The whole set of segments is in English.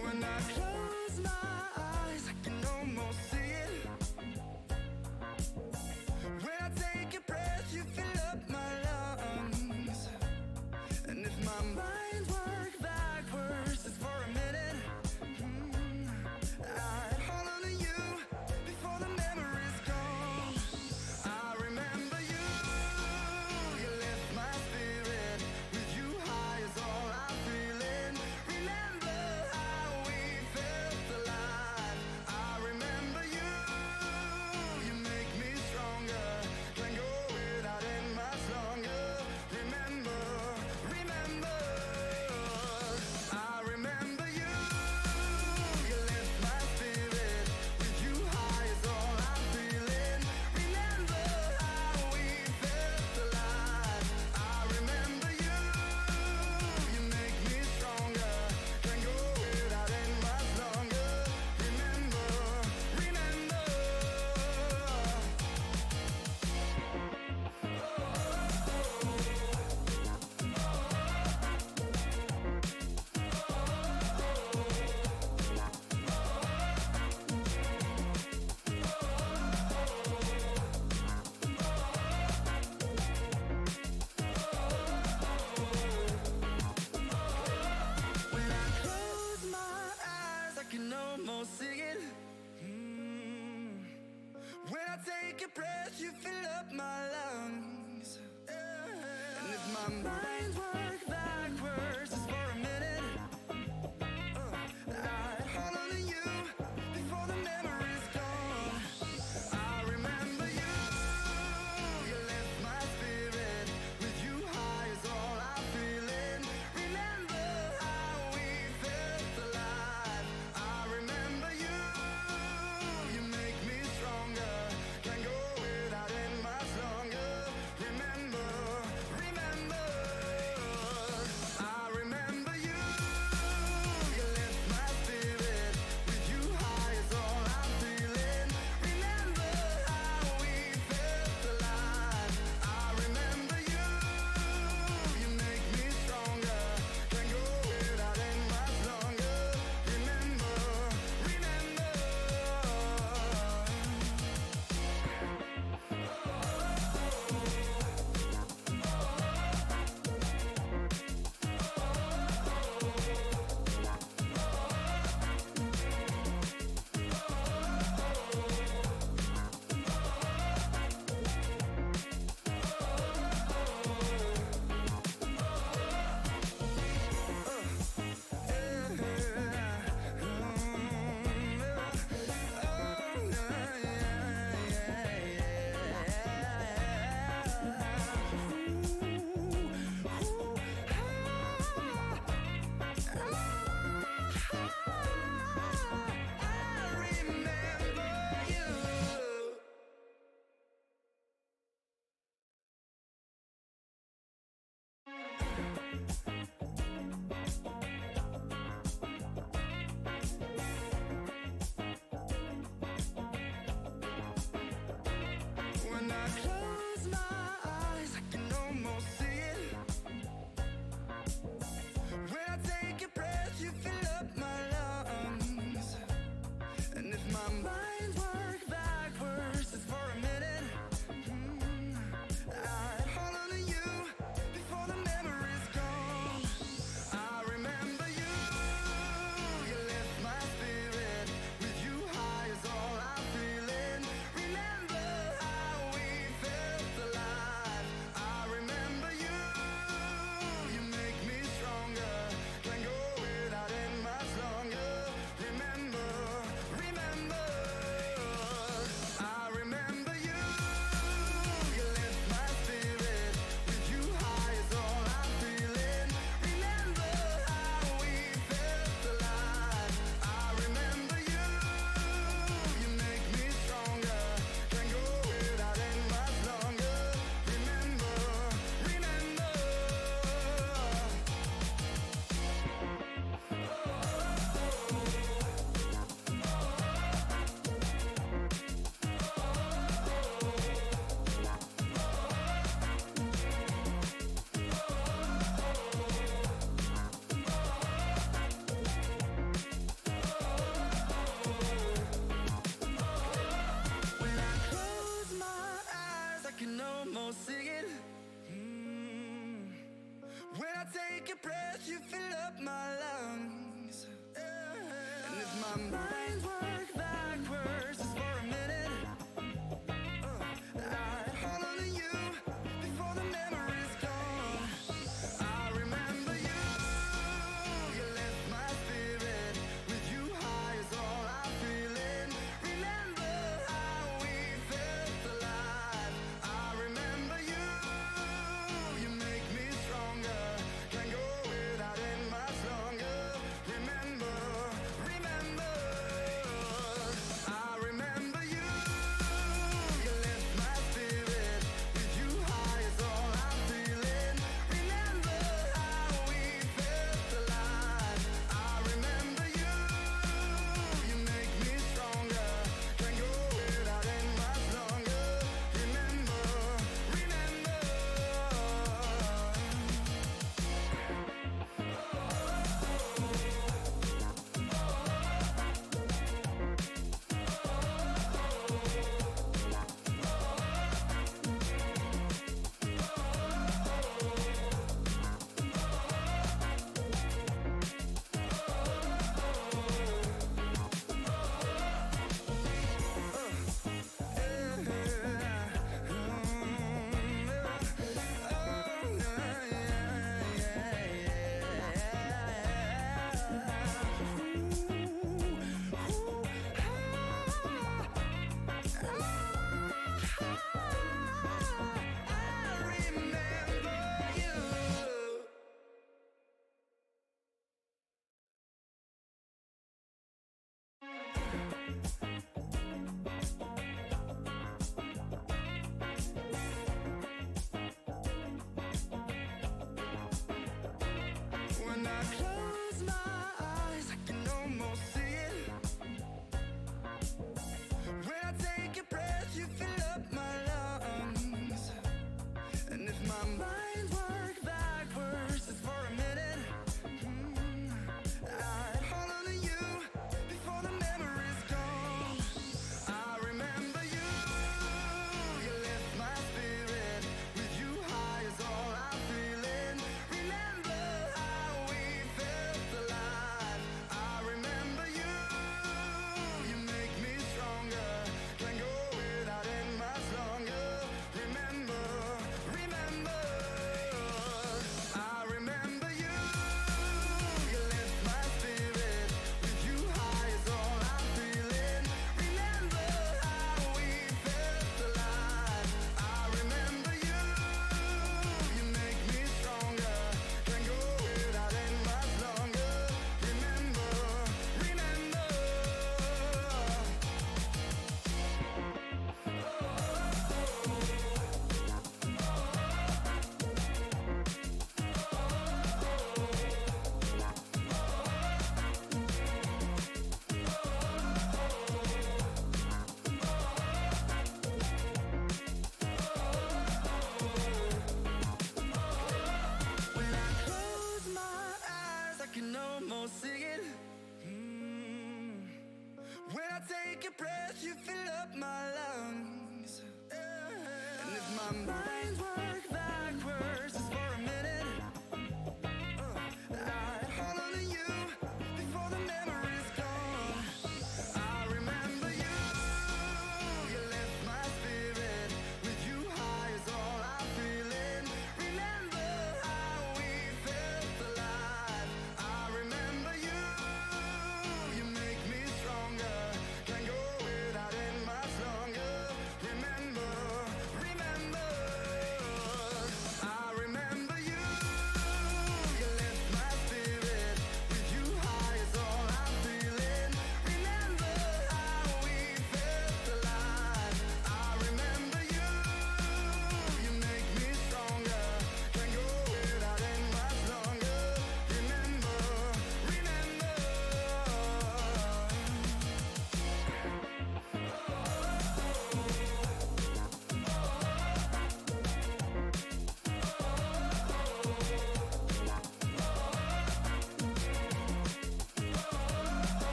When I close my eyes, I can almost see it. When I take a breath, you fill up my lungs. And if my mind worked backwards just for a minute, I'd hold on to you before the memory's gone. I remember you, you lift my spirit. With you high is all I'm feeling. Remember how we felt alive. I remember you, you make me stronger. Can't go without it much longer. Remember, remember, I remember you, you lift my spirit. With you high is all I'm feeling. Remember how we felt alive. I remember you, you make me stronger. Can't go without it much longer. Remember, remember. When I close my eyes, I can almost see it. When I take a breath, you fill up my lungs. And if my mind worked backwards just for a minute, I'd hold on to you before the memory's gone. I remember you, you lift my spirit. With you high is all I'm feeling. Remember how we felt alive. I remember you, you make me stronger. Can't go without it much longer. Remember, remember, I remember you, you lift my spirit. With you high is all I'm feeling. Remember how we felt alive. I remember you, you make me stronger. Can't go without it much longer. Remember, remember. When I close my eyes, I can almost see it. When I take a breath, you fill up my lungs. And if my mind worked backwards just for a minute, I'd hold on to you before the memory's gone. I remember you, you lift my spirit. With you high is all I'm feeling. Remember how we felt you fill up my lungs. And if my mind worked backwards just for a minute, I'd hold on to you before the memory's gone. I remember you, you left my spirit. With you high is all I'm feeling. Remember how we felt alive. I remember you, you make me stronger. Can't go without it much longer. Remember, remember, I remember you, you left my spirit. With you high is all I'm feeling. Remember how we felt alive. I remember you, you make me stronger. Can't go without it much longer. Remember, remember. When I close my eyes, I can almost see it. When I take a breath, you fill up my lungs. And if my mind worked backwards just for a minute, I'd hold on to you before the memory's gone. I remember you, you left my spirit. With you high is all I'm feeling. Remember how we felt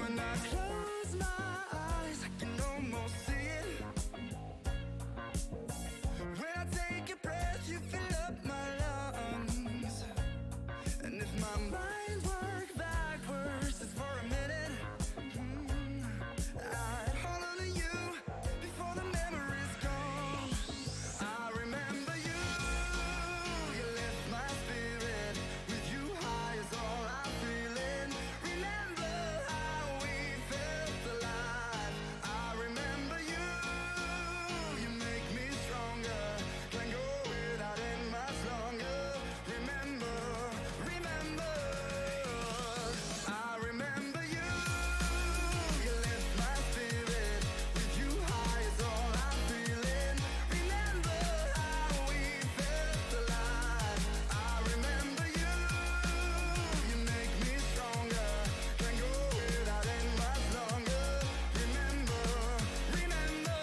When I close my eyes, I can almost see it. When I take a breath, you fill up my lungs. And if my mind worked backwards just for a minute, I'd hold on to you before the memory's gone. I remember you, you lift my spirit. With you high is all I'm feeling. Remember how we felt alive. I remember you, you make me stronger. Can't go without it much longer. Remember, remember, I remember you, you lift my spirit. With you high is all I'm feeling. Remember how we felt alive. I remember you, you make me stronger. Can't go without it much longer. Remember, remember.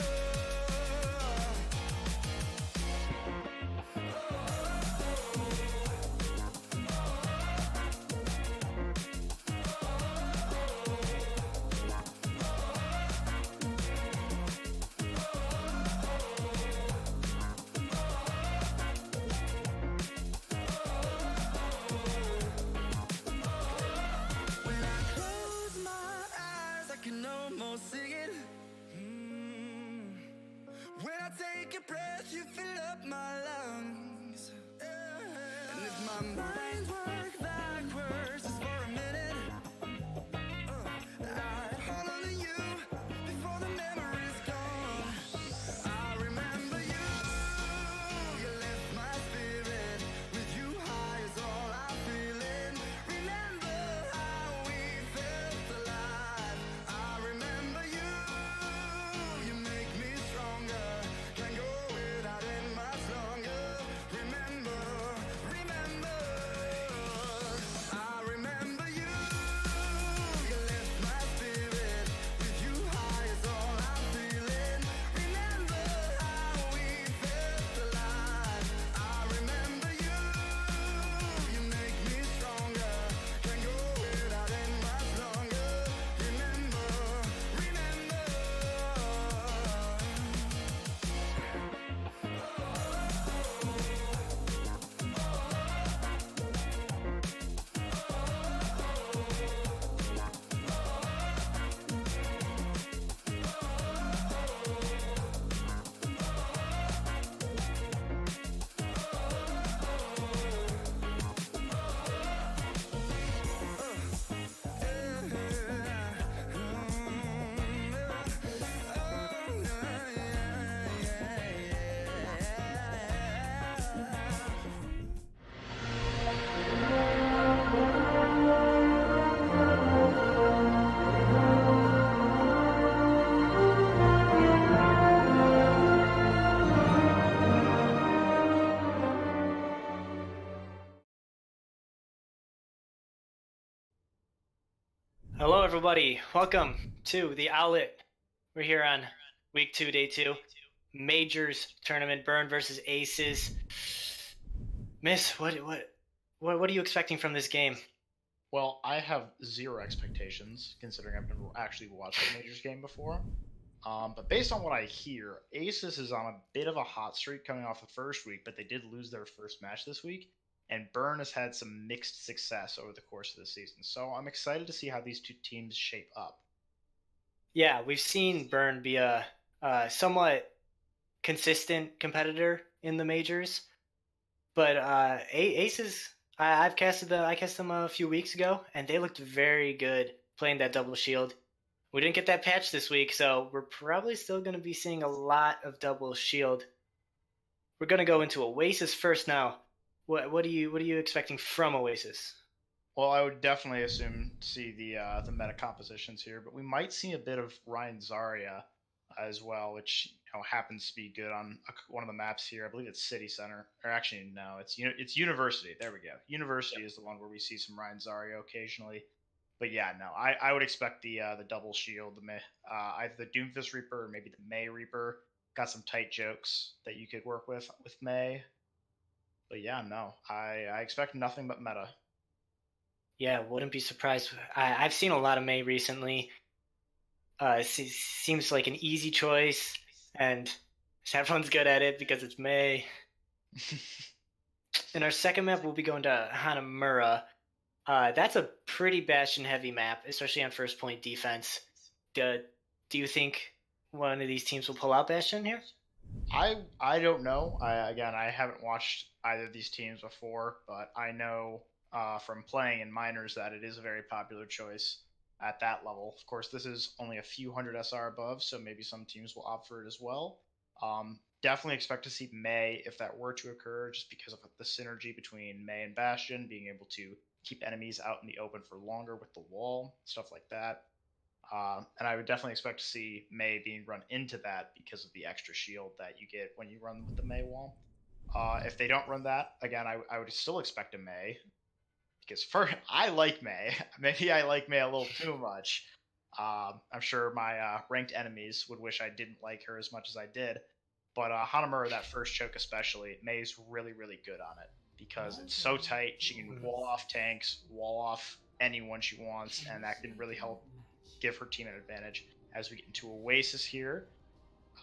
When I close my eyes, I can almost see it. When I take a breath, you fill up my lungs. And if my mind worked backwards just for a minute, I'd hold on to you before the memory's gone. I remember you, you lift my spirit. With you high is all I'm feeling. Remember how we felt alive. I remember you, you make me stronger. Can't go without it much longer. Remember, remember, I remember you, you lift my spirit. With you high is all I'm feeling. Remember how we felt alive. I remember you, you make me stronger. Can't go without it much longer. Remember, remember. Hello, everybody. Welcome to the Owlet. We're here on week 2, day 2, Majors tournament, Burn versus Aces. Miss, what are you expecting from this game? Well, I have zero expectations, considering I've never actually watched a Majors game before. But based on what I hear, Aces is on a bit of a hot streak coming off the first week, but they did lose their first match this week, and Burn has had some mixed success over the course of the season. So I'm excited to see how these two teams shape up. Yeah, we've seen Burn be a somewhat consistent competitor in the Majors, but Aces, I casted them a few weeks ago, and they looked very good playing that double shield. We didn't get that patch this week, so we're probably still going to be seeing a lot of double shield. We're going to go into Oasis first now. What are you expecting from Oasis? Well, I would definitely assume see the meta compositions here, but we might see a bit of Ryan Zarya as well, which happens to be good on one of the maps here. I believe it's City Center, or actually no, it's University. There we go. University is the one where we see some Ryan Zarya occasionally. But yeah, no, I would expect the double shield, either the Doomfist Reaper or maybe the May Reaper. Got some tight jokes that you could work with May. But yeah, no, I expect nothing but meta. Yeah, wouldn't be surprised. I've seen a lot of May recently. Seems like an easy choice, and everyone's good at it because it's May. In our second map, we'll be going to Hanamura. That's a pretty bastion-heavy map, especially on first point defense. Do you think one of these teams will pull out bastion here? I don't know. I haven't watched either of these teams before, but I know from playing in minors that it is a very popular choice at that level. Of course, this is only a few hundred SR above, so maybe some teams will opt for it as well. Definitely expect to see May if that were to occur, just because of the synergy between May and Bastion, being able to keep enemies out in the open for longer with the wall, stuff like that. And I would definitely expect to see May being run into that because of the extra shield that you get when you run with the May wall. If they don't run that, again, I would still expect a May. Because first, I like May. Maybe I like May a little too much. I'm sure my ranked enemies would wish I didn't like her as much as I did. But Hanamura, that first choke especially, May's really, really good on it. Because it's so tight, she can wall off tanks, wall off anyone she wants, and that can really help give her team an advantage. As we get into Oasis here,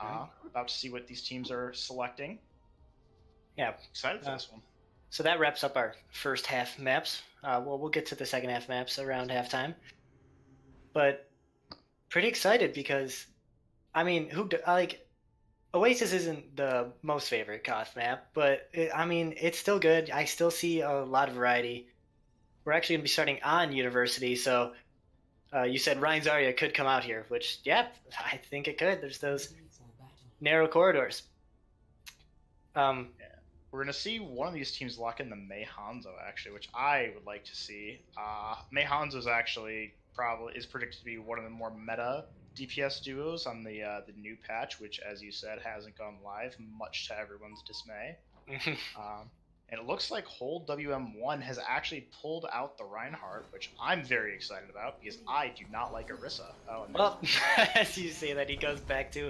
about to see what these teams are selecting. Yeah, Excited for this one. So that wraps up our first half maps. We'll get to the second half maps around halftime. But pretty excited because, I mean, Oasis isn't the most favorite Koth map, but it's still good. I still see a lot of variety. We're actually going to be starting on University, so you said Ryan Zarya could come out here, which, yeah, I think it could. There's those narrow corridors. We're going to see one of these teams lock in the Mei Hanzo, actually, which I would like to see. Mei Hanzo is actually is predicted to be one of the more meta DPS duos on the new patch, which, as you said, hasn't gone live, much to everyone's dismay. And it looks like Hold WM1 has actually pulled out the Reinhardt, which I'm very excited about because I do not like Orisa. Well, as you say that, he goes back to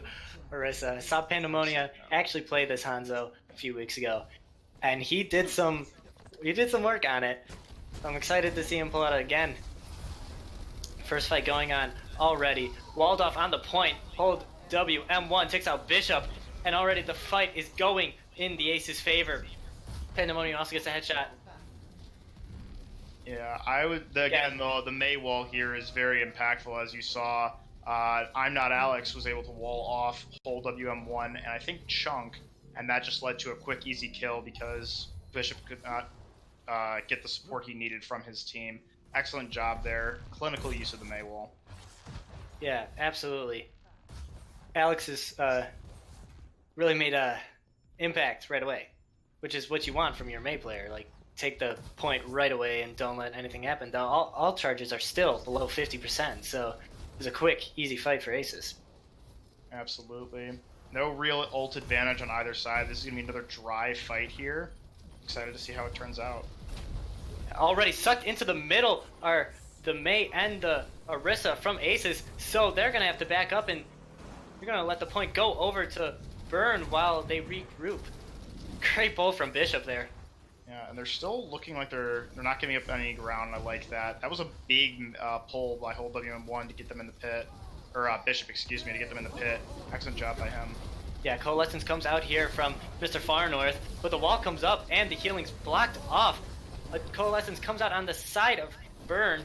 Orisa. I saw Pandemonia actually play this Hanzo a few weeks ago, and he did some work on it. I'm excited to see him pull it out again. First fight going on already. Walled off on the point. Hold WM1 takes out Bishop, and already the fight is going in the Ace's favor. Pandemonium also gets a headshot. Yeah, the Mei wall here is very impactful, as you saw. I'm Not Alex was able to wall off Hold WM1 and I think Chunk, and that just led to a quick, easy kill because Bishop could not get the support he needed from his team. Excellent job there. Clinical use of the Mei wall. Yeah, absolutely. Alex has really made a impact right away, which is what you want from your Mei player. Like, take the point right away and don't let anything happen. All charges are still below 50%, so it's a quick, easy fight for Aces. Absolutely. No real ult advantage on either side. This is going to be another dry fight here. Excited to see how it turns out. Already sucked into the middle are the Mei and the Orisa from Aces, so they're going to have to back up, and you're going to let the point go over to Burn while they regroup. Great pull from Bishop there. Yeah, and they're still looking like they're not giving up any ground. I like that. That was a big pull by Hold WM1 to get them in the pit. Or Bishop, excuse me, to get them in the pit. Excellent job by him. Yeah, Coalescence comes out here from Mr. Far North, but the wall comes up and the healing's blocked off. Coalescence comes out on the side of Burn.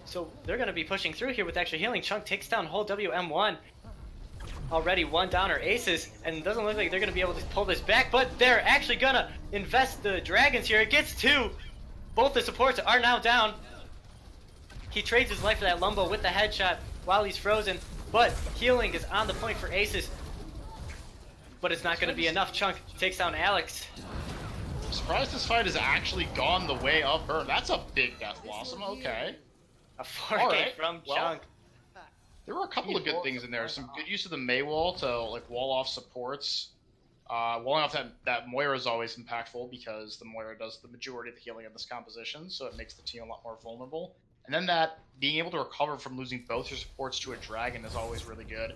So they're going to be pushing through here with extra healing. Chunk takes down Hold WM1. Already one downer Aces, and it doesn't look like they're going to be able to pull this back, but they're actually going to invest the Dragons here. It gets two. Both the supports are now down. He trades his life for that Lumbo with the headshot while he's frozen, but healing is on the point for Aces. But it's not going to be enough. Chunk takes down Alex. I'm surprised this fight has actually gone the way of Burn. That's a big death loss. Okay. A 4K from Chunk. There were a couple of good things in there. Some good use of the Mei wall to like wall off supports. Walling off that Moira is always impactful because the Moira does the majority of the healing of this composition, so it makes the team a lot more vulnerable. And then that being able to recover from losing both your supports to a dragon is always really good.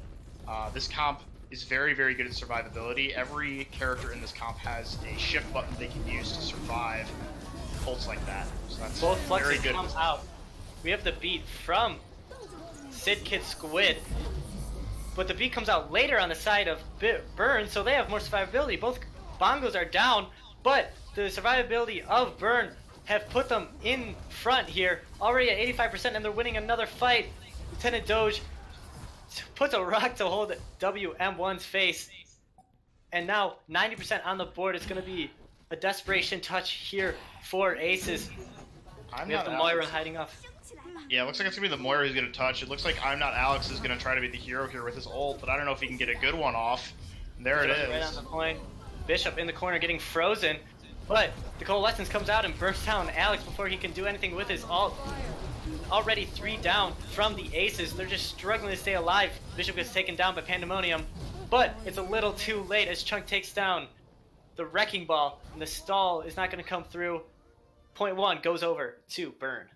This comp is very, very good at survivability. Every character in this comp has a shift button they can use to survive. ults like that. So that's Both very fluxes good. come out. We have the beat from Sid Kid Squid, but the beat comes out later on the side of Burn, so they have more survivability. Both bongos are down, but the survivability of Burn have put them in front here, already at 85%, and they're winning another fight. Lieutenant Doge puts a rock to hold WM1's face, and now 90% on the board. It's going to be a desperation touch here for Aces. We have the Moira hiding off. Yeah, it looks like it's going to be the Moira who's going to touch. It looks like I'm Not Alex is going to try to be the hero here with his ult, but I don't know if he can get a good one off. There it is. Right on the point. Bishop in the corner getting frozen, but the Coalescence comes out and burns down Alex before he can do anything with his ult. Already 3 down from the Aces. They're just struggling to stay alive. Bishop gets taken down by Pandemonium, but it's a little too late as Chunk takes down the Wrecking Ball, and the stall is not going to come through. Point 1 goes over to Burn.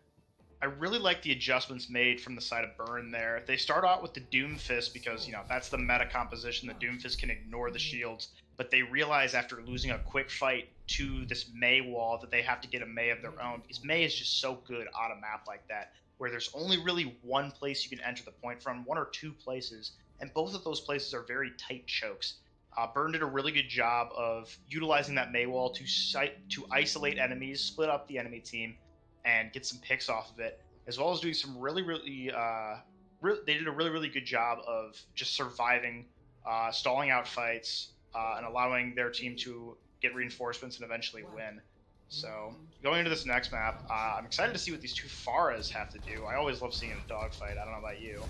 I really like the adjustments made from the side of Burn there. They start out with the Doom Fist because, that's the meta composition. The Doom Fist can ignore the shields, but they realize after losing a quick fight to this Mei wall that they have to get a Mei of their own, because Mei is just so good on a map like that, where there's only really one place you can enter the point from, 1 or 2 places, and both of those places are very tight chokes. Burn did a really good job of utilizing that Mei wall to isolate enemies, split up the enemy team, and get some picks off of it, as well as doing some they did a really good job of just surviving, stalling out fights, and allowing their team to get reinforcements and eventually win. So going into this next map, I'm excited to see what these 2 Pharahs have to do. I always love seeing a dogfight. I don't know about you.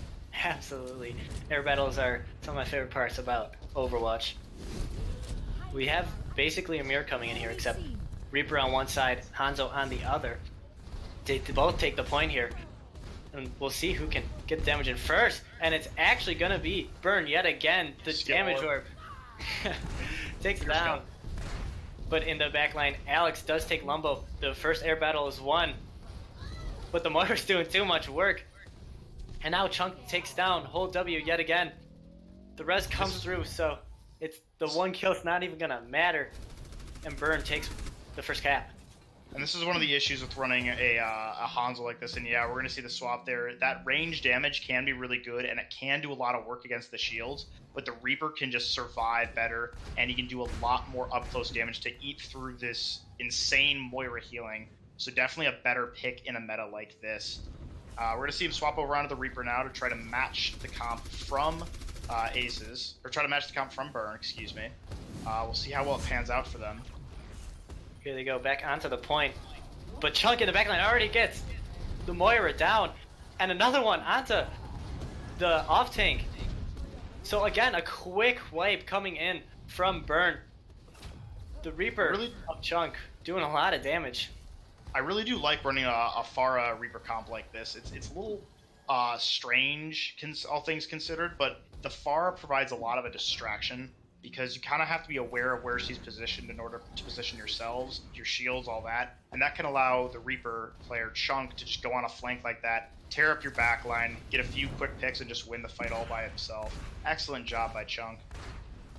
Absolutely. Air battles are some of my favorite parts about Overwatch. We have basically a mirror coming in here, except Reaper on one side, Hanzo on the other. They both take the point here, and we'll see who can get the damage in first. And it's actually gonna be Burn yet again. The damage orb takes it down. But in the backline, Alex does take Lumbo. The first air battle is won, but the Moira's doing too much work. And now Chunk takes down whole W yet again. The res comes through, so it's the 1 kill's not even gonna matter. And Burn takes the first cap. And this is one of the issues with running a Hanzo like this. And yeah, we're going to see the swap there. That range damage can be really good, and it can do a lot of work against the shields. But the Reaper can just survive better, and he can do a lot more up-close damage to eat through this insane Moira healing. So definitely a better pick in a meta like this. We're going to see him swap over onto the Reaper now to try to match the comp from Aces. Or try to match the comp from Burn, excuse me. We'll see how well it pans out for them. Here they go, back onto the point. But Chunk in the backline already gets the Moira down. And another one onto the off tank. So again, a quick wipe coming in from Burn. The Reaper of Chunk doing a lot of damage. I really do like running a Pharah Reaper comp like this. It's a little strange, all things considered, but the Pharah provides a lot of a distraction, because you kind of have to be aware of where she's positioned in order to position yourselves, your shields, all that. And that can allow the Reaper player Chunk to just go on a flank like that, tear up your backline, get a few quick picks, and just win the fight all by himself. Excellent job by Chunk.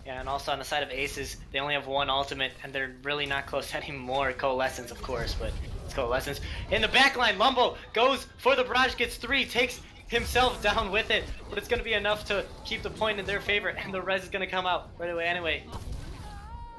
Yeah, and also on the side of Aces, they only have 1 ultimate, and they're really not close anymore. Coalescence, of course, but it's Coalescence. In the backline, Lumbo goes for the barrage, gets 3, takes himself down with it, but it's going to be enough to keep the point in their favor, and the res is going to come out right away anyway.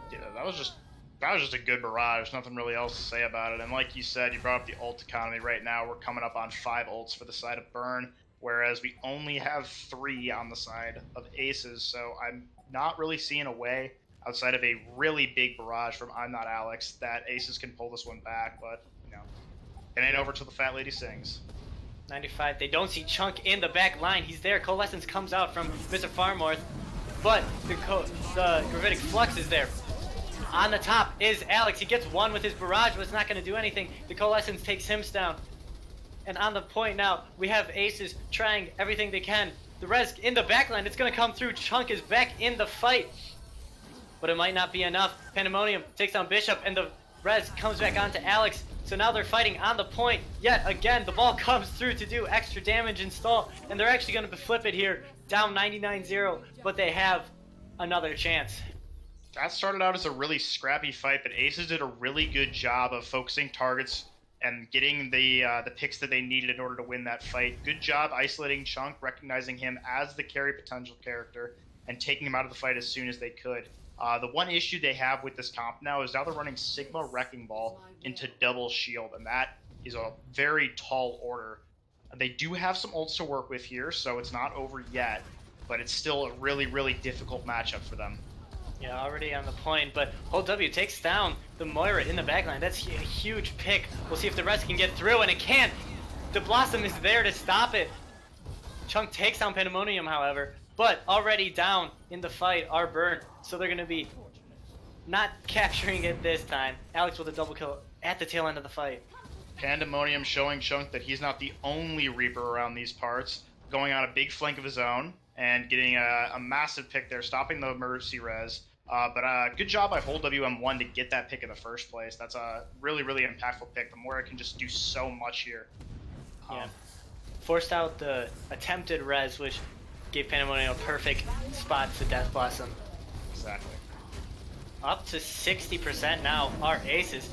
Yeah, that was just a good barrage. Nothing really else to say about it. And like you said, you brought up the ult economy. Right now we're coming up on 5 ults for the side of Burn, whereas we only have 3 on the side of Aces. So I'm not really seeing a way, outside of a really big barrage from I'm Not Alex, that Aces can pull this one back. But it ain't over till the fat lady sings. 95. They don't see Chunk in the back line. He's there. Coalescence comes out from Mr. Farmworth, but the Gravitic Flux is there. On the top is Alex. He gets 1 with his barrage, but it's not going to do anything. The Coalescence takes him down. And on the point now, we have Aces trying everything they can. The res in the back line. It's going to come through. Chunk is back in the fight, but it might not be enough. Pandemonium takes down Bishop, and the res comes back onto Alex. So now they're fighting on the point. Yet again, the ball comes through to do extra damage and stall. And they're actually going to flip it here. Down 99-0. But they have another chance. that started out as a really scrappy fight, but Aces did a really good job of focusing targets and getting the picks that they needed in order to win that fight. Good job isolating Chunk, recognizing him as the carry potential character, and taking him out of the fight as soon as they could. The one issue they have with this comp now is now they're running Sigma Wrecking Ball into double shield, and that is a very tall order. They do have some ults to work with here, so it's not over yet, but it's still a really, really difficult matchup for them. Yeah, already on the point, but Hold W takes down the Moira in the backline. That's a huge pick. We'll see if the rest can get through, and it can't. The Blossom is there to stop it. Chunk takes down Pandemonium, however, but already down in the fight are Burn, so they're going to be not capturing it this time. Alex with a double kill at the tail end of the fight. Pandemonium showing Chunk that he's not the only Reaper around these parts, going on a big flank of his own and getting a massive pick there, stopping the Mercy Res. But good job by Hold WM1 to get that pick in the first place. That's a really, really impactful pick. The Moira can just do so much here. Yeah. Forced out the attempted res, which gave Pandemonium a perfect spot to Death Blossom. Exactly. Up to 60% now are Aces.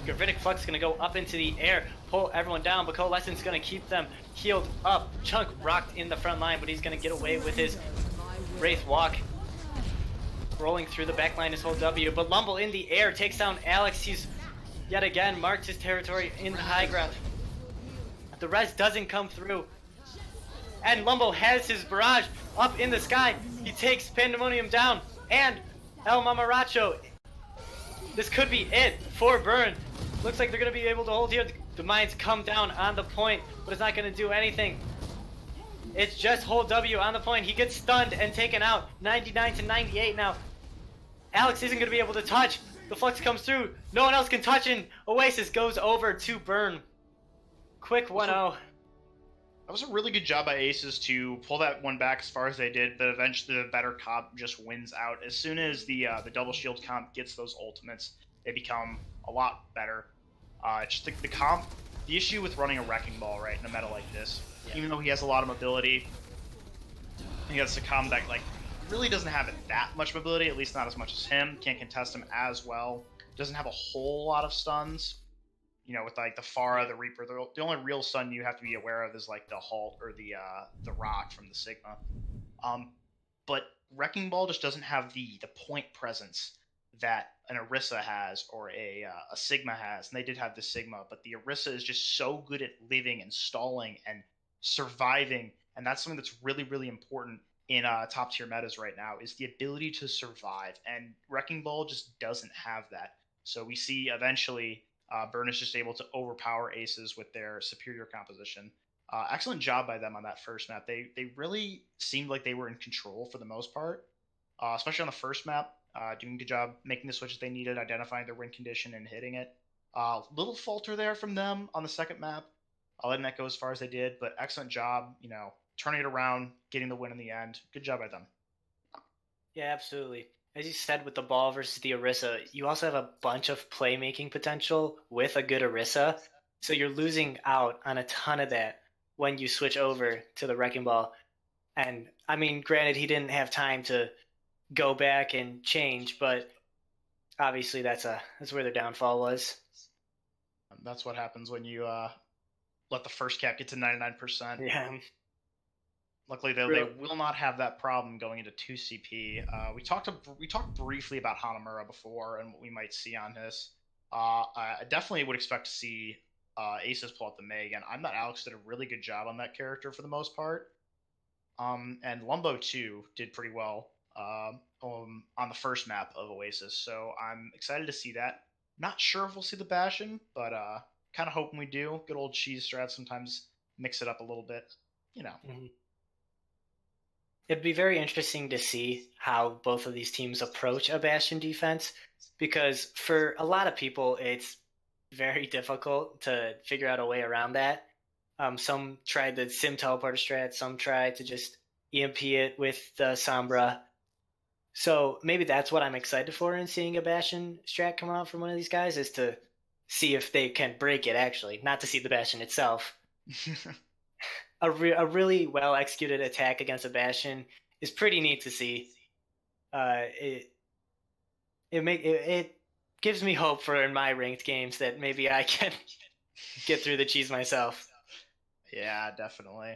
Gravitic Flux is going to go up into the air, pull everyone down, but Coalescence is going to keep them healed up. Chunk rocked in the front line, but he's going to get away with his Wraith Walk. Rolling through the back line is Hold W, but Lumble in the air takes down Alex. He's yet again marked his territory in the high ground. The res doesn't come through. And Lumble has his barrage up in the sky. He takes Pandemonium down, and El Mamaracho. This could be it for Burn. Looks like they're going to be able to hold here. The mines come down on the point, but it's not going to do anything. It's just Hold W on the point. He gets stunned and taken out. 99 to 98 now. Alex isn't going to be able to touch. The Flux comes through. No one else can touch, and Oasis goes over to Burn. Quick 1-0. That was a really good job by Aces to pull that one back as far as they did, but eventually the better comp just wins out. As soon as the double shield comp gets those ultimates, they become a lot better. Just the comp, the issue with running a Wrecking Ball, right, in a meta like this, even though he has a lot of mobility, he has a comp that like really doesn't have that much mobility, at least not as much as him, can't contest him as well, doesn't have a whole lot of stuns. You know, with like the Pharah, the Reaper, the only real stun you have to be aware of is like the Halt or the Rock from the Sigma. But Wrecking Ball just doesn't have the point presence that an Orisa has or a Sigma has, and they did have the Sigma, but the Orisa is just so good at living and stalling and surviving, and that's something that's really, really important in top tier metas right now, is the ability to survive, and Wrecking Ball just doesn't have that. So we see eventually Burn is just able to overpower Aces with their superior composition. Excellent job by them on that first map. They really seemed like they were in control for the most part, especially on the first map. Doing a good job making the switches they needed, identifying their win condition, and hitting it. Little falter there from them on the second map. I'll let that go as far as they did, but excellent job, you know, turning it around, getting the win in the end. Good job by them. Yeah, absolutely. As you said with the ball versus the Orisa, you also have a bunch of playmaking potential with a good Orisa, so you're losing out on a ton of that when you switch over to the Wrecking Ball. And I mean, granted, he didn't have time to go back and change, but obviously that's where their downfall was. That's what happens when you let the first cap get to 99%. Yeah. Luckily, they will not have that problem going into 2CP. We talked briefly about Hanamura before and what we might see on this. I definitely would expect to see Aces pull out the May again. I'm not Alex did a really good job on that character for the most part. And Lumbo too did pretty well on the first map of Oasis. So I'm excited to see that. Not sure if we'll see the Bastion, but kind of hoping we do. Good old cheese strat, sometimes mix it up a little bit, you know. Mm-hmm. It'd be very interesting to see how both of these teams approach a Bastion defense, because for a lot of people, it's very difficult to figure out a way around that. Some tried the Sim Teleporter strat, some tried to just EMP it with the Sombra. So maybe that's what I'm excited for in seeing a Bastion strat come out from one of these guys, is to see if they can break it, actually, not to see the Bastion itself. A really well executed attack against a Bastion is pretty neat to see. it gives me hope for in my ranked games that maybe I can get through the cheese myself. Yeah, definitely.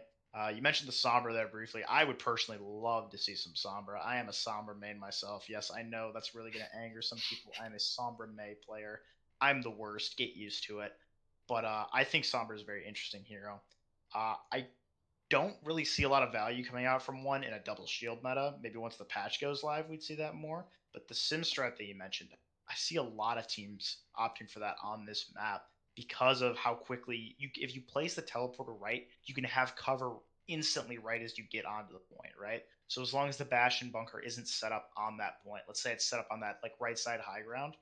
You mentioned the Sombra there briefly. I would personally love to see some Sombra. I am a Sombra main myself. Yes, I know that's really going to anger some people. I'm a Sombra May player. I'm the worst. Get used to it. But I think Sombra is a very interesting hero. I don't really see a lot of value coming out from one in a double shield meta. Maybe once the patch goes live, we'd see that more. But the sim strat that you mentioned, I see a lot of teams opting for that on this map because of how quickly if you place the teleporter right, you can have cover instantly right as you get onto the point, right? So as long as the Bastion bunker isn't set up on that point, let's say it's set up on that like right side high ground,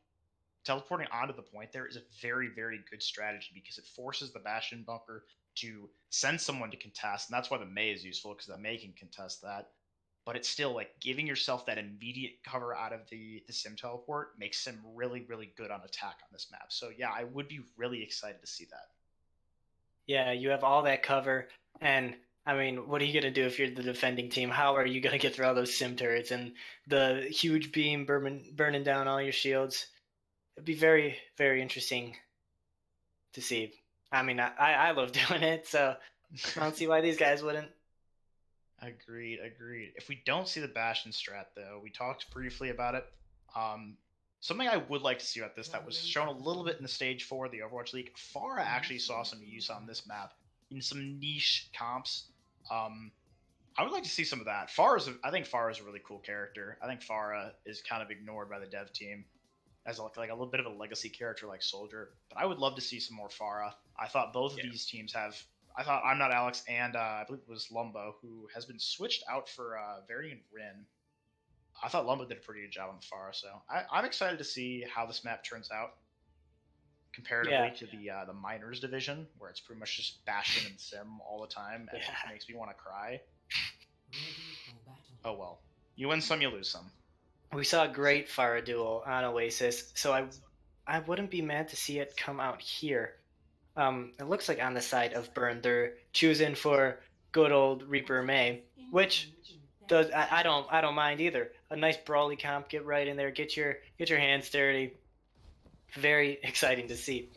teleporting onto the point there is a very, very good strategy because it forces the Bastion bunker to send someone to contest, and that's why the May is useful because the May can contest that. But it's still like giving yourself that immediate cover out of the sim teleport makes Sim really, really good on attack on this map. So yeah, I would be really excited to see that. Yeah, you have all that cover, and I mean, what are you gonna do if you're the defending team? How are you gonna get through all those sim turrets and the huge beam burning down all your shields? It'd be very, very interesting to see. I mean, I love doing it, so I don't see why these guys wouldn't. Agreed, agreed. If we don't see the Bastion strat, though, we talked briefly about it. Um, Something I would like to see about this that was shown a little bit in the Stage 4 of the Overwatch League. Pharah actually saw some use on this map in some niche comps. Um, I would like to see some of that. I think Pharah is a really cool character. I think Pharah is kind of ignored by the dev team as like a little bit of a legacy character like Soldier. But I would love to see some more Pharah. I thought both of these teams have. I thought I'm Not Alex and I believe it was Lumbo who has been switched out for Variant Rin. I thought Lumbo did a pretty good job on the Pharah, so I'm excited to see how this map turns out comparatively Yeah, to the minors division, where it's pretty much just Bastion and Sim all the time, and yeah. it makes me want to cry. Oh well, you win some, you lose some. We saw a great Pharah duel on Oasis, so I wouldn't be mad to see it come out here. It looks like on the side of Burn, they're choosing for good old Reaper May, which does I don't mind either. A nice brawly comp, get right in there, get your hands dirty. Very exciting to see.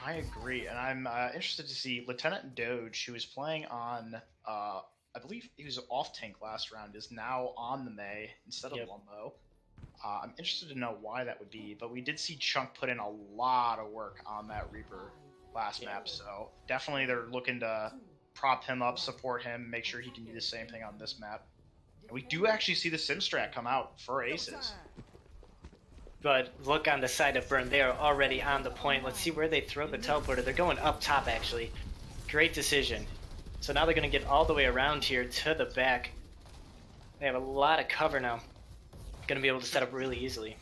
I agree, and I'm interested to see Lieutenant Doge, who was playing on, I believe he was off tank last round, is now on the May instead of Yep. Lumbo. I'm interested to know why that would be, but we did see Chunk put in a lot of work on that Reaper last Yeah. map, so definitely they're looking to prop him up, support him, make sure he can do the same thing on this map. And we do actually see the Simstrat come out for Aces. But look on the side of Burn, they are already on the point. Let's see where they throw the teleporter. They're going up top, actually. Great decision. So now they're going to get all the way around here to the back. They have a lot of cover now. Going to be able to set up really easily.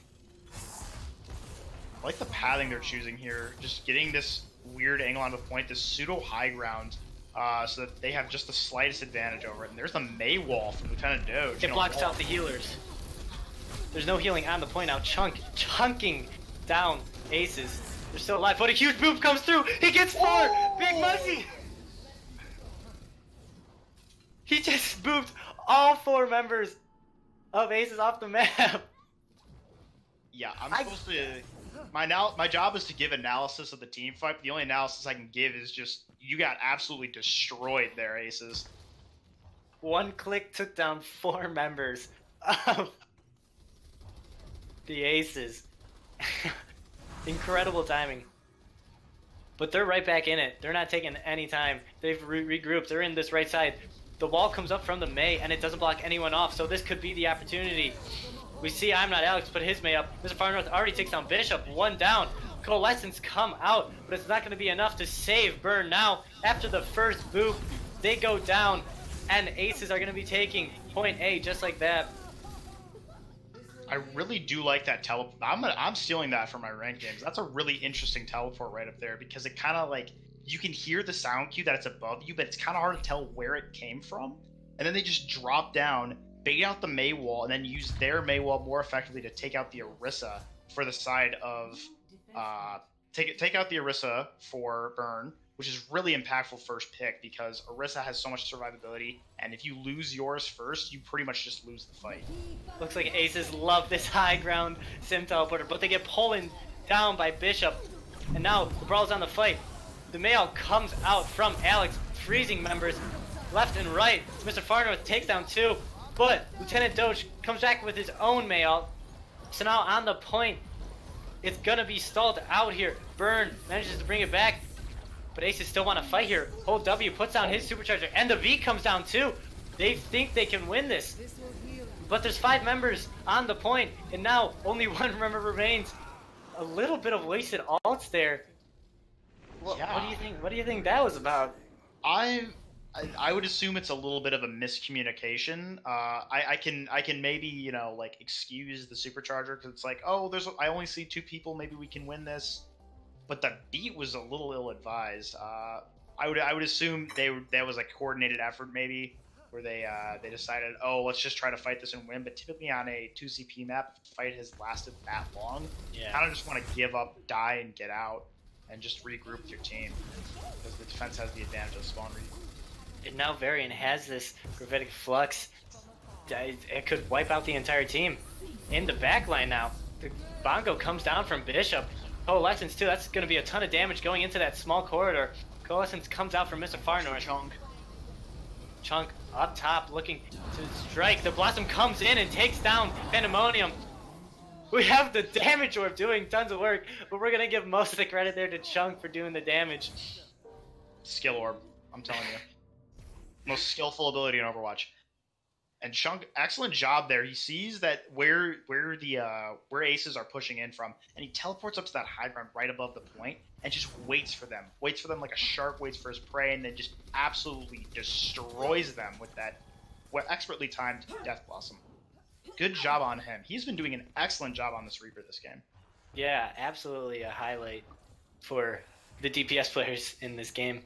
I like the pathing they're choosing here, just getting this weird angle on the point, this pseudo high ground, so that they have just the slightest advantage over it. And there's the May wall from Lieutenant Doge. It blocks out the healers. There's no healing on the point now. Chunking down Aces. They're still alive, but a huge move comes through. He gets 4! Big Muzzy! He just moved all 4 members of Aces off the map. Yeah, I'm supposed to. My job is to give analysis of the team fight. But the only analysis I can give is just you got absolutely destroyed there, Aces. One click took down 4 members of the Aces. Incredible timing. But they're right back in it. They're not taking any time. They've regrouped. They're in this right side. The wall comes up from the May, and it doesn't block anyone off, so this could be the opportunity. We see I'm Not Alex put his May up. Mr. Far North already takes down Bishop. 1 down. Coalescence come out, but it's not going to be enough to save Burn now. After the first boop, they go down, and Aces are going to be taking point A just like that. I really do like that teleport. I'm stealing that for my ranked games. That's a really interesting teleport right up there because it kind of like you can hear the sound cue that it's above you, but it's kind of hard to tell where it came from. And then they just drop down, bait out the May wall, and then use their May wall more effectively to take out the Orisa for the side of take out the Orisa for Burn, which is really impactful first pick because Orisa has so much survivability, and if you lose yours first, you pretty much just lose the fight. Looks like Aces love this high ground sim teleporter, but they get pulled down by Bishop. And now the brawl's on the fight. The Mayall comes out from Alex, freezing members left and right. Mr. Farnorth takes down 2, but Lieutenant Doge comes back with his own Mayall. So now on the point, it's gonna be stalled out here. Burn manages to bring it back, but Aces still want to fight here. Hold W puts down his supercharger, and the V comes down too. They think they can win this, but there's 5 members on the point, and now only 1 member remains. A little bit of wasted ults there. What do you think? What do you think that was about? I would assume it's a little bit of a miscommunication. I can maybe like excuse the supercharger because it's like, oh, I only see 2 people, maybe we can win this, but the beat was a little ill advised. I would assume that was a coordinated effort maybe where they decided, oh, let's just try to fight this and win. But typically on a 2CP map, if the fight has lasted that long, you kind of just want to give up, die, and get out, and just regroup with your team because the defense has the advantage of spawn read. And now Varian has this gravitic flux. It could wipe out the entire team. In the backline now, the Bongo comes down from Bishop. Coalescence too, that's going to be a ton of damage going into that small corridor. Coalescence comes out from Mr. Farnorth. Chunk up top looking to strike. The Blossom comes in and takes down Pandemonium. We have the damage orb doing tons of work, but we're going to give most of the credit there to Chunk for doing the damage. Skill orb, I'm telling you. Most skillful ability in Overwatch. And Chunk, excellent job there. He sees that where Aces are pushing in from, and he teleports up to that high ground right above the point and just waits for them like a shark waits for his prey, and then just absolutely destroys them with that expertly timed Death Blossom. Good job on him. He's been doing an excellent job on this Reaper this game. Yeah, absolutely a highlight for the DPS players in this game.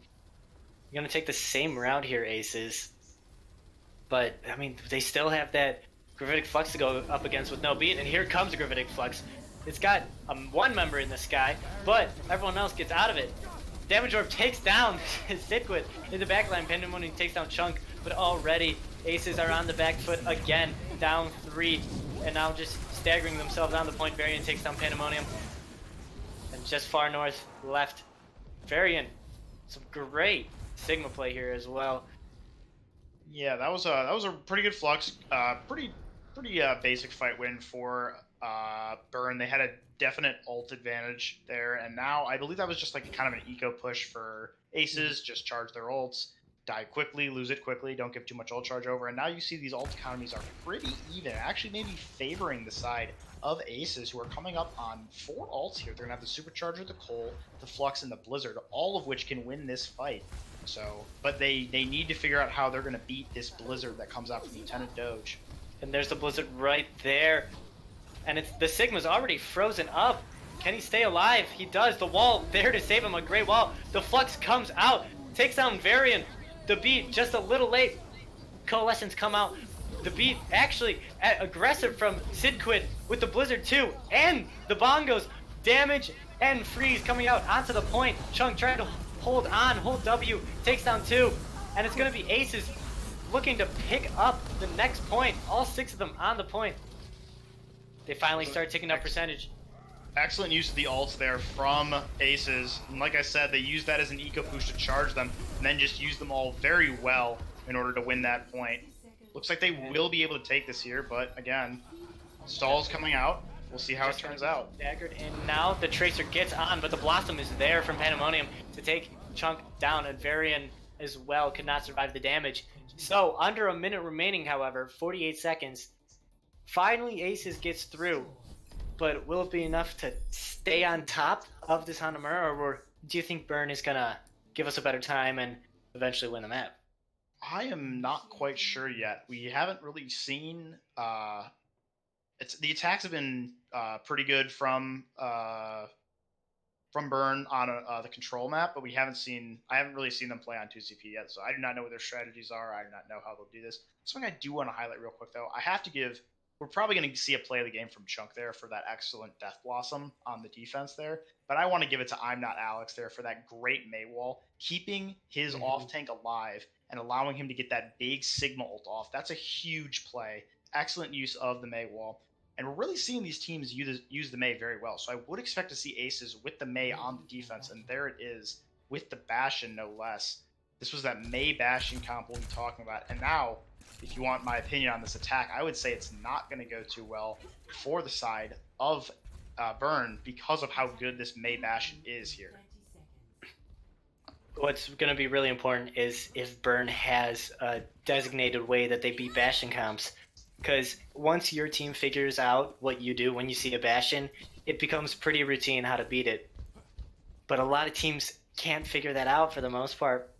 You're going to take the same route here, Aces. But, I mean, they still have that Gravitic Flux to go up against with no beat, and here comes the Gravitic Flux. It's got 1 member in the sky, but everyone else gets out of it. Damage Orb takes down Sitquid in the backline. Pandemonium takes down Chunk, but already Aces are on the back foot again, down 3, and now just staggering themselves on the point. Varian takes down Pandemonium, and just far north left. Varian, some great Sigma play here as well. Yeah, that was a pretty good flux. Pretty basic fight win for Burn. They had a definite ult advantage there, and now I believe that was just like kind of an eco push for Aces. Just charge their ults, die quickly, lose it quickly, don't give too much ult charge over, and now you see these ult economies are pretty even, actually maybe favoring the side of Aces, who are coming up on 4 ults here. They're gonna have the Supercharger, the Cole, the Flux, and the Blizzard, all of which can win this fight. So, but they need to figure out how they're gonna beat this Blizzard that comes out from Lieutenant Doge. And there's the Blizzard right there. And the Sigma's already frozen up. Can he stay alive? He does. The wall there to save him, a great wall. The Flux comes out, takes down Varian. The beat just a little late. Coalescence come out. The beat actually aggressive from Sidquid with the Blizzard too. And the Bongos. Damage and freeze coming out onto the point. Chunk trying to hold on, hold W, takes down 2. And it's going to be Aces looking to pick up the next point. All 6 of them on the point. They finally start ticking up percentage. Excellent use of the ults there from Aces. And like I said, they use that as an eco push to charge them, and then just use them all very well in order to win that point. Looks like they will be able to take this here, but again, Stall's coming out. We'll see how it turns out. Staggered, and now the Tracer gets on, but the Blossom is there from Pandemonium to take Chunk down, and Varian as well could not survive the damage. So, under a minute remaining, however, 48 seconds, finally Aces gets through. But will it be enough to stay on top of this Hanamura, or do you think Burn is going to give us a better time and eventually win the map? I am not quite sure yet. We haven't really seen... the attacks have been pretty good from Burn on the control map, but I haven't really seen them play on 2CP yet, so I do not know what their strategies are. I do not know how they'll do this. Something I do want to highlight real quick, though. I have to give we're probably going to see a play of the game from Chunk there for that excellent Death Blossom on the defense there. But I want to give it to I'm Not Alex there for that great Mei wall, keeping his off tank alive and allowing him to get that big Sigma ult off. That's a huge play. Excellent use of the Mei wall. And we're really seeing these teams use the Mei very well. So I would expect to see aces with the Mei on the defense. And there it is with the Bastion, no less. This was that Mei Bastion comp we'll be talking about. And now, if you want my opinion on this attack, I would say it's not going to go too well for the side of Burn because of how good this Mei Bastion is here. What's going to be really important is if Burn has a designated way that they beat Bastion comps. Because once your team figures out what you do when you see a Bastion, it becomes pretty routine how to beat it. But a lot of teams can't figure that out for the most part.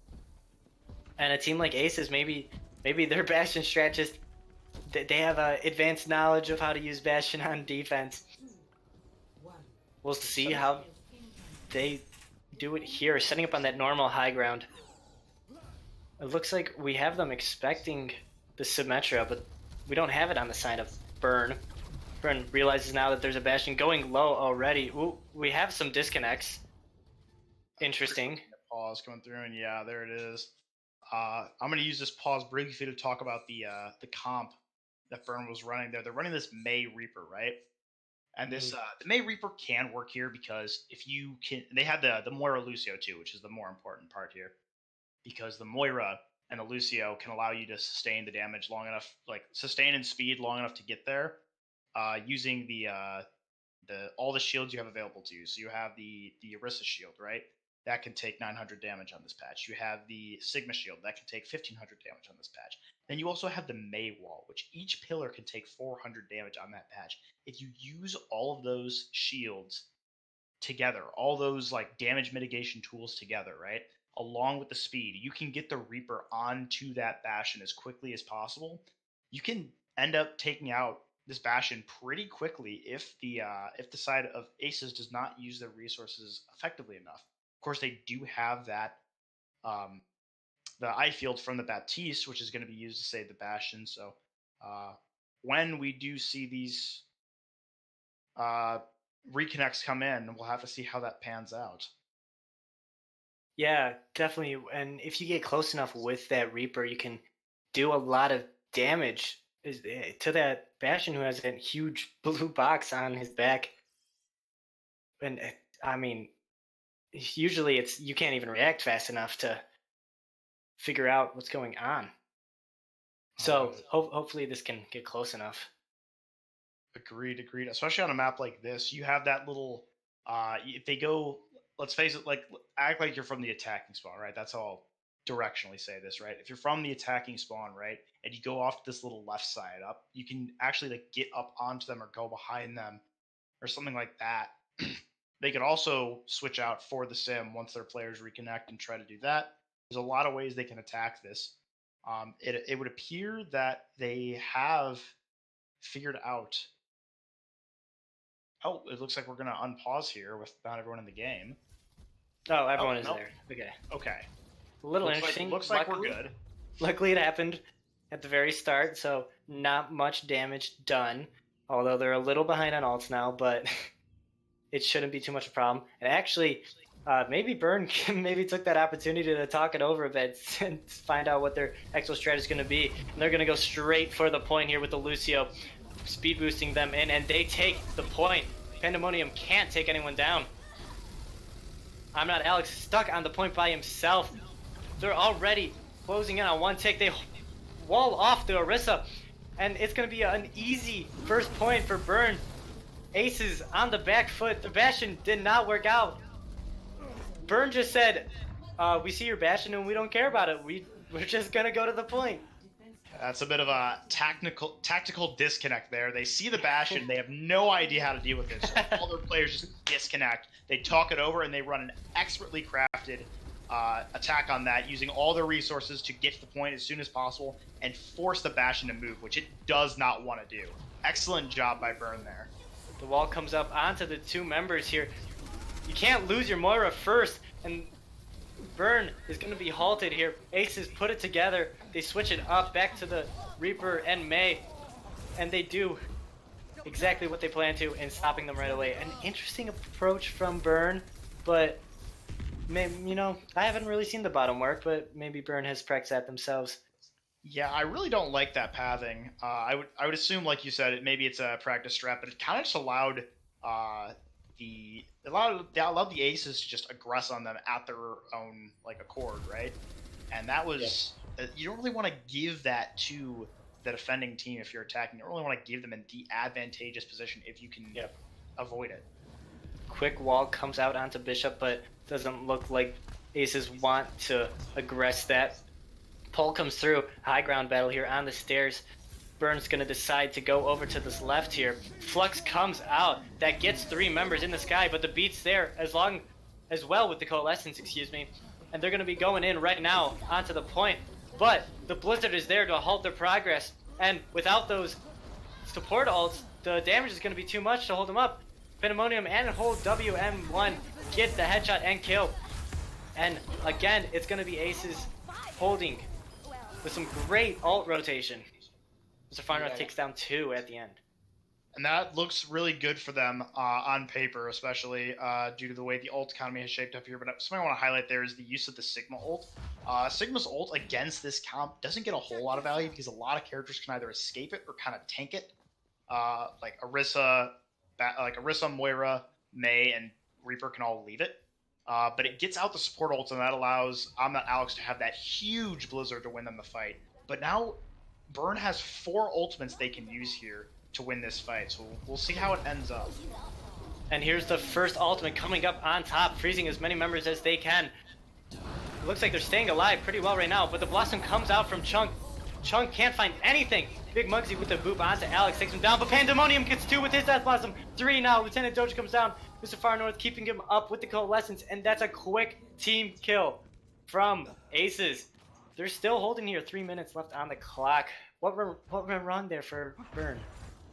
And a team like Aces, maybe their Bastion strat just, they have advanced knowledge of how to use Bastion on defense. We'll see how they do it here, setting up on that normal high ground. It looks like we have them expecting the Symmetra, but we don't have it on the side of Burn. Burn realizes now that there's a Bastion going low already. Ooh, we have some disconnects. Interesting. Pause coming through, and yeah, there it is. I'm going to use this pause briefly to talk about the comp that Burn was running there. They're running this Mei Reaper, right? And this the Mei Reaper can work here because if you can, they have the Moira Lucio too, which is the more important part here, because the Moira and the Lucio can allow you to sustain the damage long enough, like sustain and speed long enough to get there, using the all the shields you have available to you. So you have the Orisa shield, right? That can take 900 damage on this patch. You have the Sigma shield that can take 1500 damage on this patch. Then you also have the Mei wall, which each pillar can take 400 damage on that patch. If you use all of those shields together, all those like damage mitigation tools together, right? Along with the speed, you can get the Reaper onto that Bastion as quickly as possible. You can end up taking out this Bastion pretty quickly if the side of Aces does not use their resources effectively enough. Of course, they do have that the eye field from the Baptiste, which is going to be used to save the Bastion. So when we do see these reconnects come in, we'll have to see how that pans out. Yeah, definitely. And if you get close enough with that Reaper, you can do a lot of damage to that Bastion who has that huge blue box on his back. And I mean, usually you can't even react fast enough to figure out what's going on. So hopefully this can get close enough. Agreed. Especially on a map like this, you have that little if they go, let's face it, like act like you're from the attacking spawn, right? That's how I'll directionally say this, right? If you're from the attacking spawn, right, and you go off this little left side up, you can actually like get up onto them or go behind them or something like that. They could also switch out for the sim once their players reconnect and try to do that. There's a lot of ways they can attack this. It would appear that they have figured out. Oh, it looks like we're going to unpause here with not everyone in the game. Oh, everyone is there. Okay. A little interesting. Looks like we're good. Luckily, it happened at the very start, so not much damage done. Although they're a little behind on ults now, but it shouldn't be too much of a problem. And actually, maybe Burn maybe took that opportunity to talk it over a bit and find out what their actual strategy is going to be. And they're going to go straight for the point here with the Lucio, speed boosting them in, and they take the point. Pandemonium can't take anyone down. I'm Not Alex stuck on the point by himself. They're already closing in on one tick. They wall off the Orisa, and it's going to be an easy first point for Burn. Aces on the back foot. The Bastion did not work out. Burn just said, we see your Bastion and we don't care about it. We're just going to go to the point. That's a bit of a tactical disconnect there. They see the Bastion. They have no idea how to deal with it. So all their players just disconnect. They talk it over and they run an expertly crafted attack on that, using all their resources to get to the point as soon as possible and force the Bastion to move, which it does not want to do. Excellent job by Burn there. The wall comes up onto the two members here. You can't lose your Moira first, and Burn is going to be halted here. Aces put it together. They switch it up back to the Reaper and Mei, and they do exactly what they plan to and stopping them right away. An interesting approach from Burn, but maybe, you know, I haven't really seen the bottom work, but maybe Burn has practiced that themselves. Yeah, I really don't like that pathing. I would assume, like you said, maybe it's a practice strat, but it kind of just allowed allowed the aces to just aggress on them at their own like accord, right? And that was you don't really want to give that to the defending team if you're attacking. You don't really want to give them in the advantageous position if you can avoid it. Quick wall comes out onto Bishop, but doesn't look like aces want to aggress that. Pole comes through, high ground battle here on the stairs. Burn's gonna decide to go over to this left here. Flux comes out, that gets 3 members in the sky, but the beat's there as well with the coalescence, excuse me. And they're gonna be going in right now onto the point. But the blizzard is there to halt their progress, and without those support ults, the damage is gonna be too much to hold them up. Pandemonium and hold WM1 get the headshot and kill. And again, it's gonna be aces holding with some great ult rotation. Mr. Farnoth takes down 2 at the end. And that looks really good for them on paper, especially due to the way the ult economy has shaped up here. But something I want to highlight there is the use of the Sigma ult. Sigma's ult against this comp doesn't get a whole lot of value because a lot of characters can either escape it or kind of tank it. Like Orisa, Moira, Mei, and Reaper can all leave it. But it gets out the support ults, and that allows Alex to have that huge blizzard to win them the fight. But now Burn has 4 ultimates they can use here to win this fight, so we'll see how it ends up. And here's the first ultimate coming up on top, freezing as many members as they can. It looks like they're staying alive pretty well right now, but the Blossom comes out from Chunk. Chunk can't find anything. Big Muggsy with the boop onto Alex, takes him down, but Pandemonium gets 2 with his Death Blossom. 3 now, Lieutenant Doge comes down. Mr. Far North keeping him up with the Coalescence, and that's a quick team kill from Aces. They're still holding here, 3 minutes left on the clock. What went wrong there for Burn?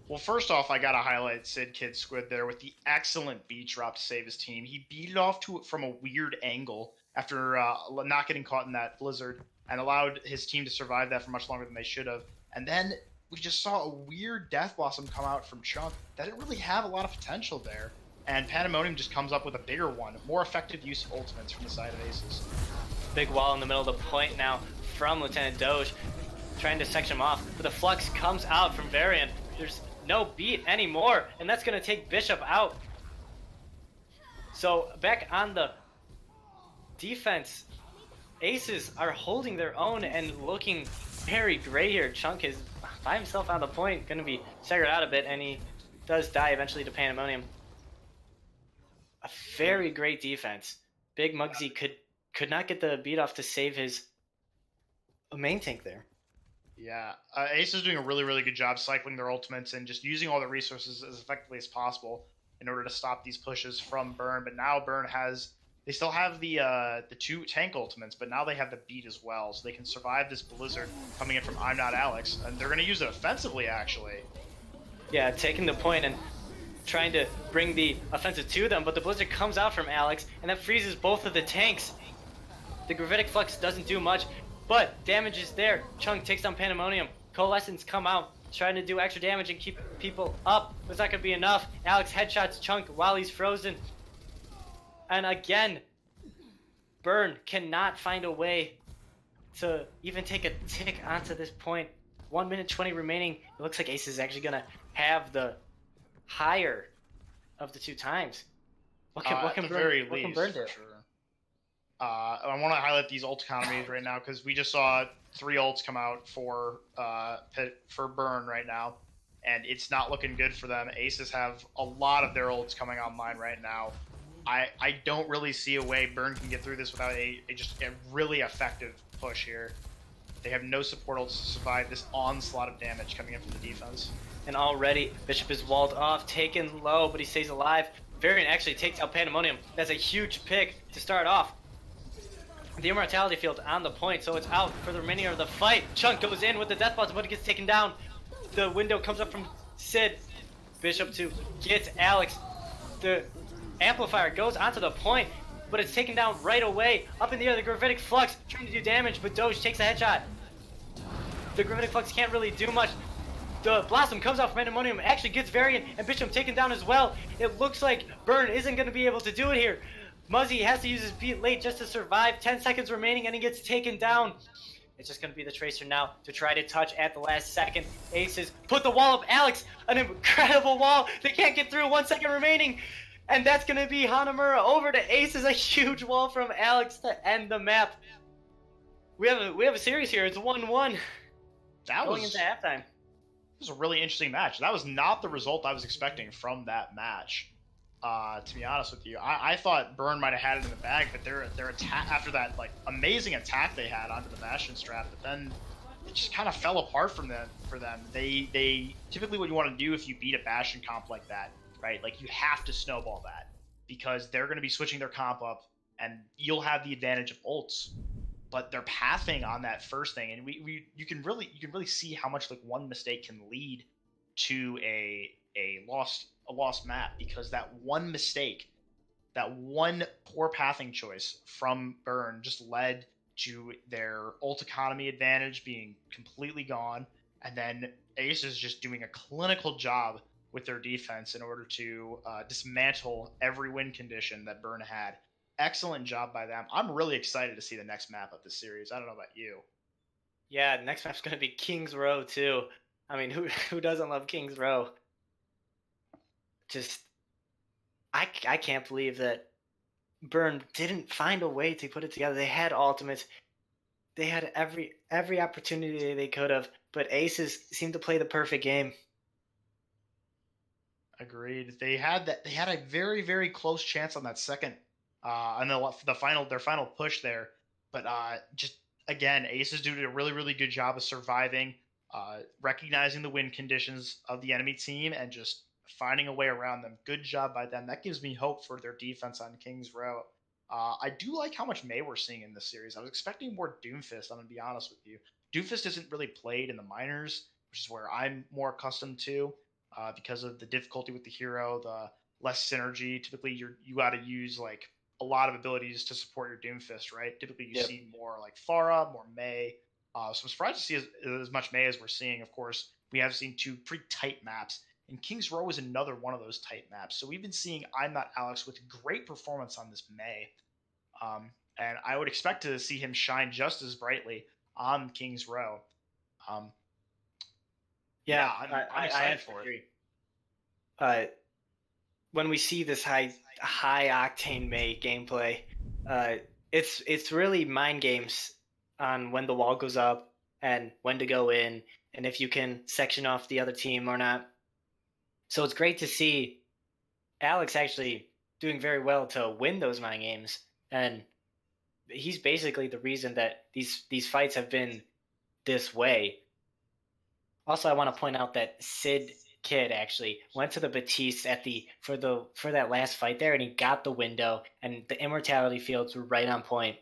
Well, first off, I gotta highlight Sid Kid Squid there with the excellent beat drop to save his team. He beat it off to it from a weird angle after not getting caught in that blizzard and allowed his team to survive that for much longer than they should have. And then we just saw a weird Death Blossom come out from Chunk that didn't really have a lot of potential there. And Pandemonium just comes up with a bigger one, more effective use of ultimates from the side of Aces. Big wall in the middle of the point now from Lieutenant Doge, trying to section him off. But the Flux comes out from Varian. There's no beat anymore, and that's going to take Bishop out. So back on the defense, Aces are holding their own and looking very great here. Chunk is by himself on the point, going to be staggered out a bit, and he does die eventually to Pandemonium. A very great defense. Big Muggsy could not get the beat off to save his main tank there. Yeah, Ace is doing a really, really good job cycling their ultimates and just using all the resources as effectively as possible in order to stop these pushes from Burn. But now Burn they still have the 2 tank ultimates, but now they have the beat as well, so they can survive this blizzard coming in from I'm Not Alex, and they're going to use it offensively, actually. Yeah, taking the point and trying to bring the offensive to them, but the blizzard comes out from Alex, and that freezes both of the tanks. The Gravitic Flux doesn't do much, but damage is there. Chunk takes down Pandemonium. Coalescence come out, trying to do extra damage and keep people up. It's not going to be enough. Alex headshots Chunk while he's frozen. And again, Burn cannot find a way to even take a tick onto this point. 1 minute 20 remaining. It looks like Ace is actually going to have the higher of the 2 times. What can Burn do? Sure. I want to highlight these ult economies right now because we just saw 3 ults come out for Burn right now, and it's not looking good for them. Aces have a lot of their ults coming online right now. I don't really see a way Burn can get through this without a really effective push here. They have no support ults to survive this onslaught of damage coming in from the defense. And already Bishop is walled off, taken low, but he stays alive. Varian actually takes out Pandemonium. That's a huge pick to start off. The Immortality Field on the point, so it's out for the remainder of the fight. Chunk goes in with the Death Blossom, but he gets taken down. The window comes up from Sid. Bishop 2 gets Alex. The Amplifier goes onto the point, but it's taken down right away. Up in the air, the Gravitic Flux trying to do damage, but Doge takes a headshot. The Gravitic Flux can't really do much. The Blossom comes off Pandemonium, actually gets Varian and Bishop taken down as well. It looks like Burn isn't going to be able to do it here. Muzzy has to use his beat late just to survive. 10 seconds remaining and he gets taken down. It's just going to be the Tracer now to try to touch at the last second. Aces put the wall up. Alex, an incredible wall. They can't get through. 1 second remaining. And that's going to be Hanamura over to Aces. A huge wall from Alex to end the map. We have a series here. It's 1-1 going into halftime. It was a really interesting match. That was not the result I was expecting from that match. To be honest with you, I thought Burn might have had it in the bag, but their attack after that like amazing attack they had onto the Bastion strap, but then it just kind of fell apart from them. They typically what you want to do if you beat a Bastion comp like that, right? Like you have to snowball that because they're going to be switching their comp up, and you'll have the advantage of ults. But they're pathing on that first thing, and you can really see how much like one mistake can lead to a lost map, because that one mistake, that one poor pathing choice from Burn just led to their ult economy advantage being completely gone, and then Ace is just doing a clinical job with their defense in order to dismantle every win condition that Burn had. Excellent job by them. I'm really excited to see the next map of this series. I don't know about you. Yeah, next map's going to be King's Row too. I mean, who doesn't love King's Row? Just, I can't believe that Burn didn't find a way to put it together. They had ultimates. They had every opportunity they could have, but Aces seemed to play the perfect game. Agreed. They had a very, very close chance on that second, on their final push there, but just again, Aces did a really, really good job of surviving, recognizing the win conditions of the enemy team, and just finding a way around them. Good job by them. That gives me hope for their defense on King's Row. I do like how much Mei we're seeing in this series. I was expecting more Doomfist, I'm going to be honest with you. Doomfist isn't really played in the minors, which is where I'm more accustomed to, because of the difficulty with the hero, the less synergy. Typically, you got to use like a lot of abilities to support your Doomfist, right? Typically, you see more like Pharah, more Mei. So I'm surprised to see as much Mei as we're seeing. Of course, we have seen two pretty tight maps, and King's Row is another one of those tight maps. So we've been seeing I'm Not Alex with great performance on this Mei. And I would expect to see him shine just as brightly on King's Row. I'm excited for it. When we see this high octane Mei gameplay, it's really mind games on when the wall goes up and when to go in, and if you can section off the other team or not. So it's great to see Alex actually doing very well to win those mind games, and he's basically the reason that these fights have been this way. Also, I want to point out that Sid Kid actually went to the Batiste for that last fight there, and he got the window, and the immortality fields were right on point.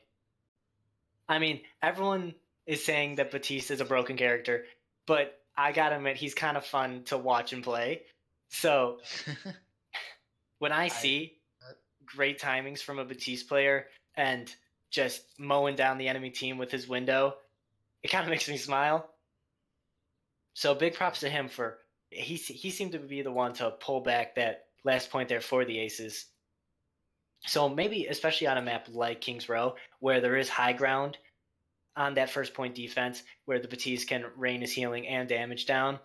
I mean, everyone is saying that Batiste is a broken character, but I gotta admit he's kind of fun to watch and play. So when I see great timings from a Batiste player and just mowing down the enemy team with his window, it kind of makes me smile. So big props to him for he seemed to be the one to pull back that last point there for the Aces. So maybe especially on a map like King's Row, where there is high ground on that first point defense, where the Batiste can rain his healing and damage down,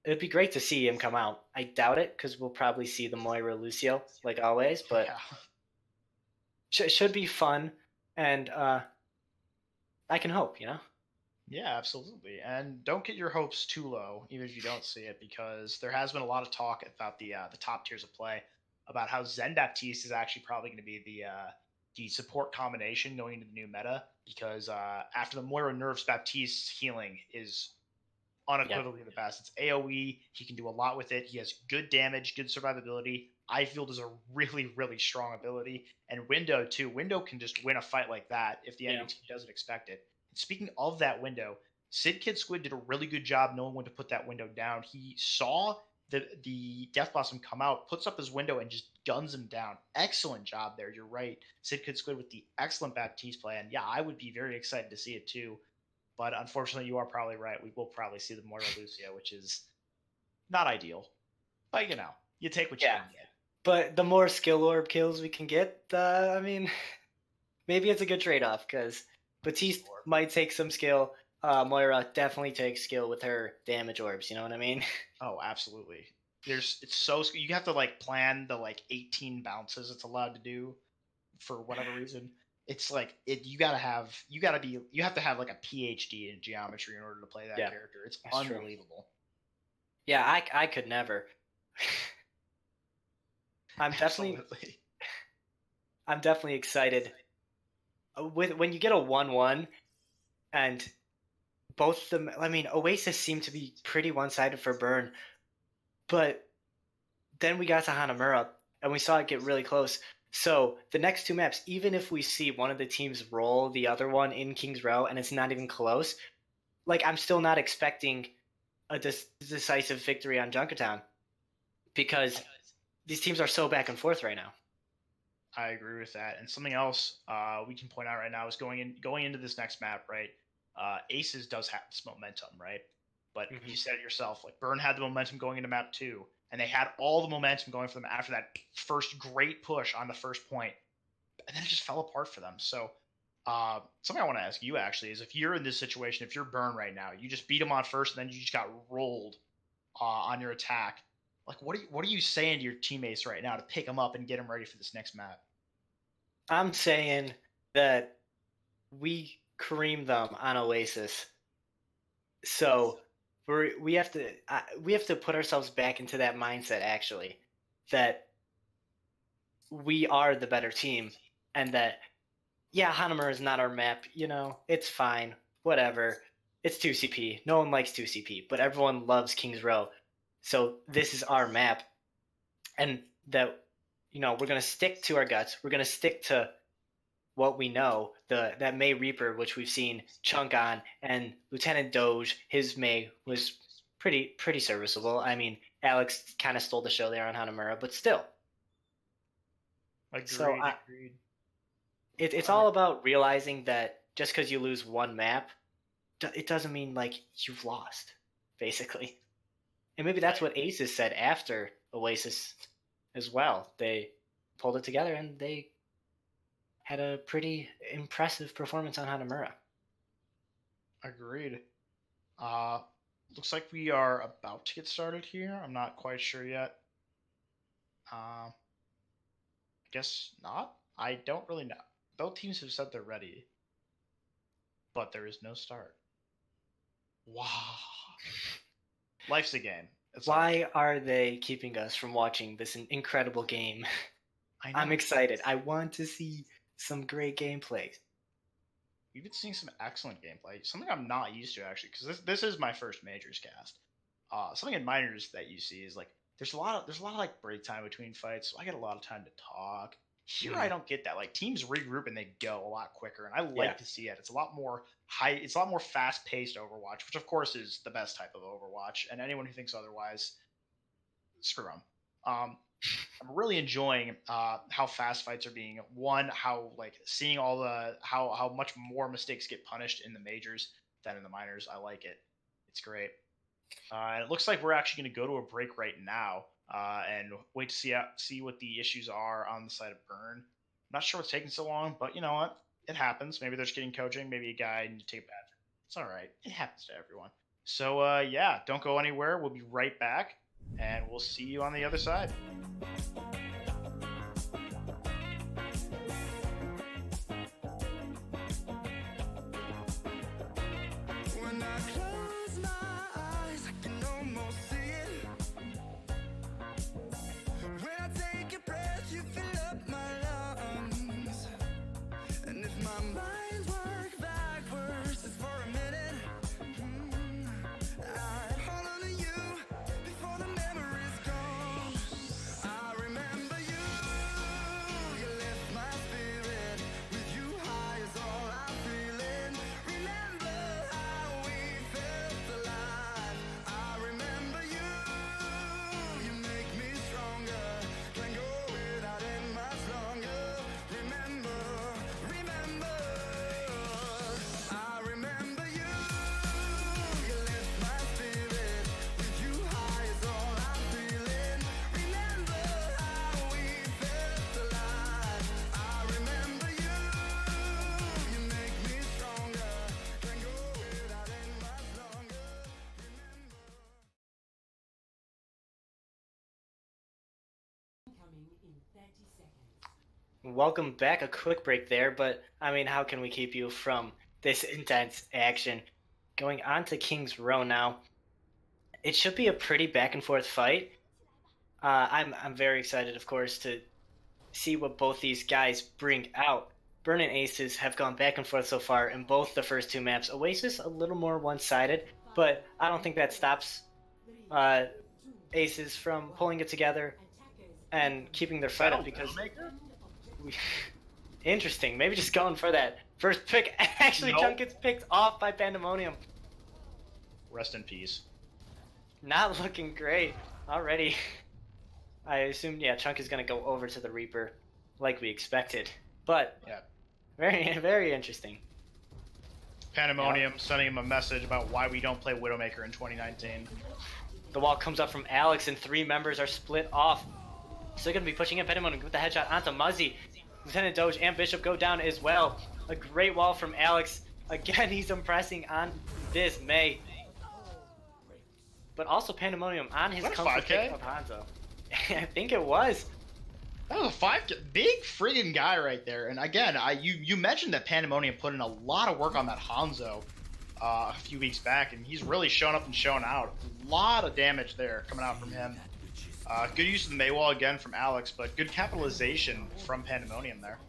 it'd be great to see him come out. I doubt it, because we'll probably see the Moira Lucio like always, but should be fun, and I can hope, Yeah, absolutely. And don't get your hopes too low, even if you don't see it, because there has been a lot of talk about the top tiers of play, about how Zen Baptiste is actually probably going to be the support combination going into the new meta, because after the Moira nerfs, Baptiste's healing is unequivocally the best. It's AoE. He can do a lot with it. He has good damage, good survivability. Ifield is a really, really strong ability. And Window, too. Window can just win a fight like that if the enemy team doesn't expect it. And speaking of that Window, Sid Kid Squid did a really good job knowing when to put that window down. He saw the Death Blossom come out, puts up his window, and just guns him down. Excellent job there. You're right. Sid Kid Squid with the excellent Baptiste play. And yeah, I would be very excited to see it, too. But unfortunately, you are probably right. We will probably see the Moira Lucia, which is not ideal. But you take what you Yeah. can get. But the more skill orb kills we can get, I mean, maybe it's a good trade-off because Batiste might take some skill. Moira definitely takes skill with her damage orbs. You know what I mean? Oh, absolutely. It's so you have to like plan the like 18 bounces it's allowed to do for whatever reason. It's like you have to have like a PhD in geometry in order to play that Yeah, character. It's that's true. unbelievable. Yeah, I could never. I'm Absolutely. definitely excited when you get a 1-1 and both of them. I mean, Oasis seemed to be pretty one-sided for Burn, but then we got to Hanamura and we saw it get really close. So the next two maps, even if we see one of the teams roll the other one in King's Row and it's not even close, like I'm still not expecting a decisive victory on Junkertown because these teams are so back and forth right now. I agree with that. And something else we can point out right now is going into this next map, right? Aces does have this momentum, right? But you said it yourself, like Burn had the momentum going into map 2, and they had all the momentum going for them after that first great push on the first point, and then it just fell apart for them. So something I want to ask you actually is if you're in this situation, if you're Burn right now, you just beat them on first, and then you just got rolled on your attack. Like, what are you saying to your teammates right now to pick them up and get them ready for this next map? I'm saying that we cream them on Oasis, so we have to put ourselves back into that mindset actually, that we are the better team, and that yeah, Hanamura is not our map. It's fine, whatever. It's 2CP. No one likes 2CP, but everyone loves King's Row, so this is our map, and that we're gonna stick to our guts. We're gonna stick to what we know, that May Reaper, which we've seen chunk on, and Lieutenant Doge, his May was pretty serviceable. I mean, Alex kind of stole the show there on Hanamura, but still. Agreed. It's all about realizing that just because you lose one map, it doesn't mean like you've lost, basically. And maybe that's what Aces said after Oasis as well. They pulled it together and they had a pretty impressive performance on Hanamura. Agreed. Looks like we are about to get started here. I'm not quite sure yet. I guess not. I don't really know. Both teams have said they're ready, but there is no start. Wow. Life's a game. Why are they keeping us from watching this incredible game? I'm excited. I want to see some great gameplay. We've been seeing some excellent gameplay. Something I'm not used to actually, because this is my first majors cast. Something in minors that you see is like there's a lot of like break time between fights, so I get a lot of time to talk. Here I don't get that. Like teams regroup and they go a lot quicker, and I like to see it. It's a lot more it's a lot more fast paced Overwatch, which of course is the best type of Overwatch. And anyone who thinks otherwise, screw them. I'm really enjoying how fast fights are being won. How like seeing all the how much more mistakes get punished in the majors than in the minors. I like it. It's great. And it looks like we're actually going to go to a break right now and wait to see what the issues are on the side of Burn. I'm not sure what's taking so long, but you know what? It happens. Maybe they're just getting coaching. Maybe a guy needs to take a bad. It's all right. It happens to everyone. So yeah, don't go anywhere. We'll be right back, and we'll see you on the other side. When I close my eyes, I can almost see it. When I take a breath, you fill up my lungs. And if my mind works backwards just for a minute, I hold on to you before the memory's gone. I remember you. You lift my spirit. With you high is all I'm feeling. Remember how we felt alive. I remember you. You make me stronger. Can't go without it much longer. Remember, remember. Welcome back. A quick break there, but I mean, how can we keep you from this intense action? Going on to King's Row now. It should be a pretty back and forth fight. I'm very excited, of course, to see what both these guys bring out. Burn and Aces have gone back and forth so far in both the first two maps. Oasis a little more one-sided, but I don't think that stops Aces from pulling it together and keeping their fight up because interesting. Maybe just going for that first pick. Actually, Nope. Chunk gets picked off by Pandemonium. Rest in peace. Not looking great already. I assumed, yeah, Chunk is going to go over to the Reaper like we expected. But, Yeah. very, very interesting. Pandemonium sending him a message about why we don't play Widowmaker in 2019. The wall comes up from Alex, and three members are split off. Still going to be pushing in Pandemonium with the headshot onto Muzzy. Lieutenant Doge and Bishop go down as well. A great wall from Alex. Again, he's impressing on this May. But also Pandemonium on his Was that a comfort 5K? pick of Hanzo. I think it was. That was a big friggin' guy right there. And again, you mentioned that Pandemonium put in a lot of work on that Hanzo a few weeks back, and he's really shown up and shown out. A lot of damage there coming out from him. Good use of the Maywall again from Alex, but good capitalization from Pandemonium there.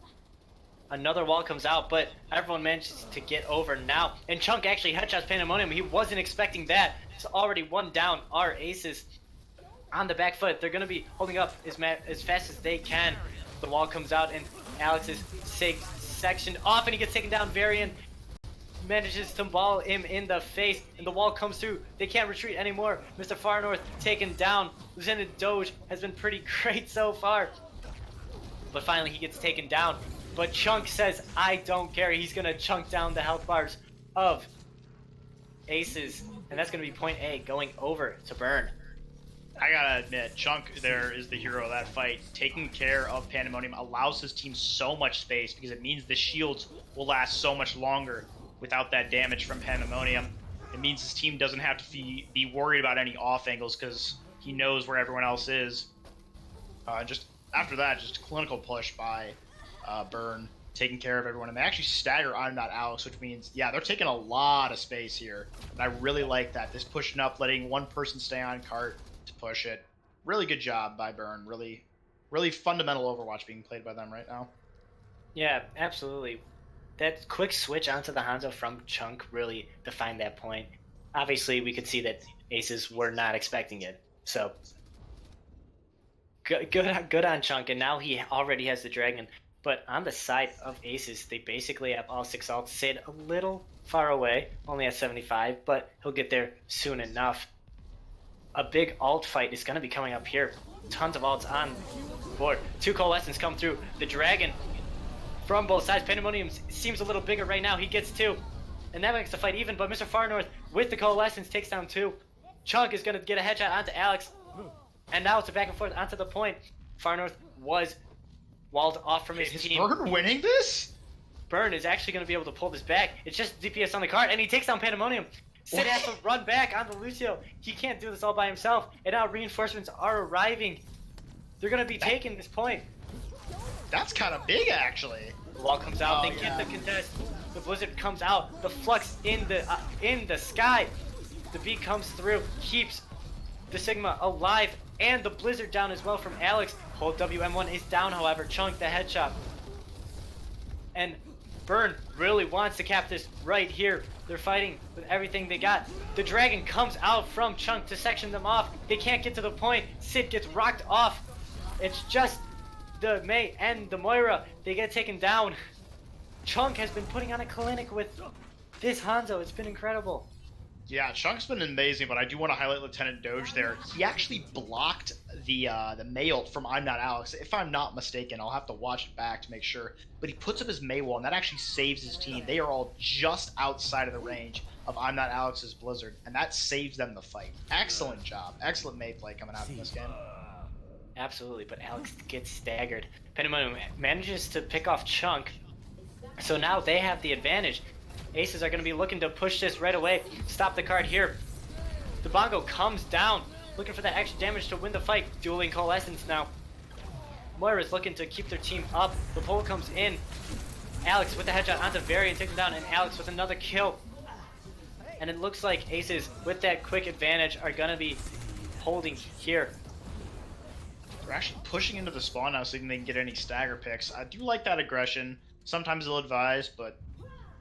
Another wall comes out, but everyone manages to get over now. And Chunk actually headshots Pandemonium. He wasn't expecting that. It's already one down. Our Aces on the back foot. They're going to be holding up as fast as they can. The wall comes out, and Alex is sectioned off, and he gets taken down. Varian manages to ball him in the face, and the wall comes through. They can't retreat anymore. Mr. Far North taken down. Lieutenant Doge has been pretty great so far, but finally he gets taken down. But Chunk says, I don't care. He's going to chunk down the health bars of Aces, and that's going to be point A going over to Burn. I gotta admit, Chunk there is the hero of that fight. Taking care of Pandemonium allows his team so much space because it means the shields will last so much longer without that damage from Pandemonium. It means his team doesn't have to be worried about any off angles because he knows where everyone else is. Just after that, just a clinical push by Burn, taking care of everyone. And they actually stagger I'm Not Alex, which means, yeah, they're taking a lot of space here. And I really like that. This pushing up, letting one person stay on cart to push it. Really good job by Burn. Really, really fundamental Overwatch being played by them right now. Yeah, absolutely. That quick switch onto the Hanzo from Chunk really defined that point. Obviously, we could see that Aces were not expecting it. So, good on Chunk. And now he already has the Dragon. But on the side of Aces, they basically have all 6 ults. Sid a little far away, only at 75, but he'll get there soon enough. A big ult fight is going to be coming up here. Tons of ults on board. 2 Coalescents come through. The Dragon from both sides. Pandemonium seems a little bigger right now. He gets 2. And that makes the fight even, but Mr. Far North with the Coalescence takes down 2. Chunk is going to get a headshot onto Alex. And now it's a back and forth onto the point. Far North was walled off from his team. Is Burn winning this? Burn is actually going to be able to pull this back. It's just DPS on the card, and he takes down Pandemonium. Sid has to run back onto Lucio. He can't do this all by himself, and now reinforcements are arriving. They're going to be taking this point. That's kind of big, actually. The wall comes out. Oh, They yeah. get the contest. The blizzard comes out. The flux in the sky. The beat comes through, keeps the Sigma alive, and the blizzard down as well from Alex. Hold WM1 is down, however. Chunk the headshot. And Burn really wants to cap this right here. They're fighting with everything they got. The Dragon comes out from Chunk to section them off. They can't get to the point. Sid gets rocked off. It's just the May and the Moira. They get taken down. Chunk has been putting on a clinic with this Hanzo. It's been incredible. Yeah, Chunk's been amazing, but I do want to highlight Lieutenant Doge there. He actually blocked the May ult from I'm Not Alex. If I'm not mistaken, I'll have to watch it back to make sure. But he puts up his May wall, and that actually saves his team. They are all just outside of the range of I'm Not Alex's Blizzard, and that saves them the fight. Excellent job. Excellent May play coming out in this game. Absolutely, but Alex gets staggered. Pandemonium manages to pick off Chunk, so now they have the advantage. Aces are going to be looking to push this right away. Stop the card here. The Bongo comes down, looking for that extra damage to win the fight. Dueling Coalescence now. Moira's looking to keep their team up. The pull comes in. Alex with the headshot onto Varian, takes him down, and Alex with another kill. And it looks like Aces, with that quick advantage, are gonna be holding here. They're actually pushing into the spawn now, so they can get any stagger picks. I do like that aggression. Sometimes ill-advised, but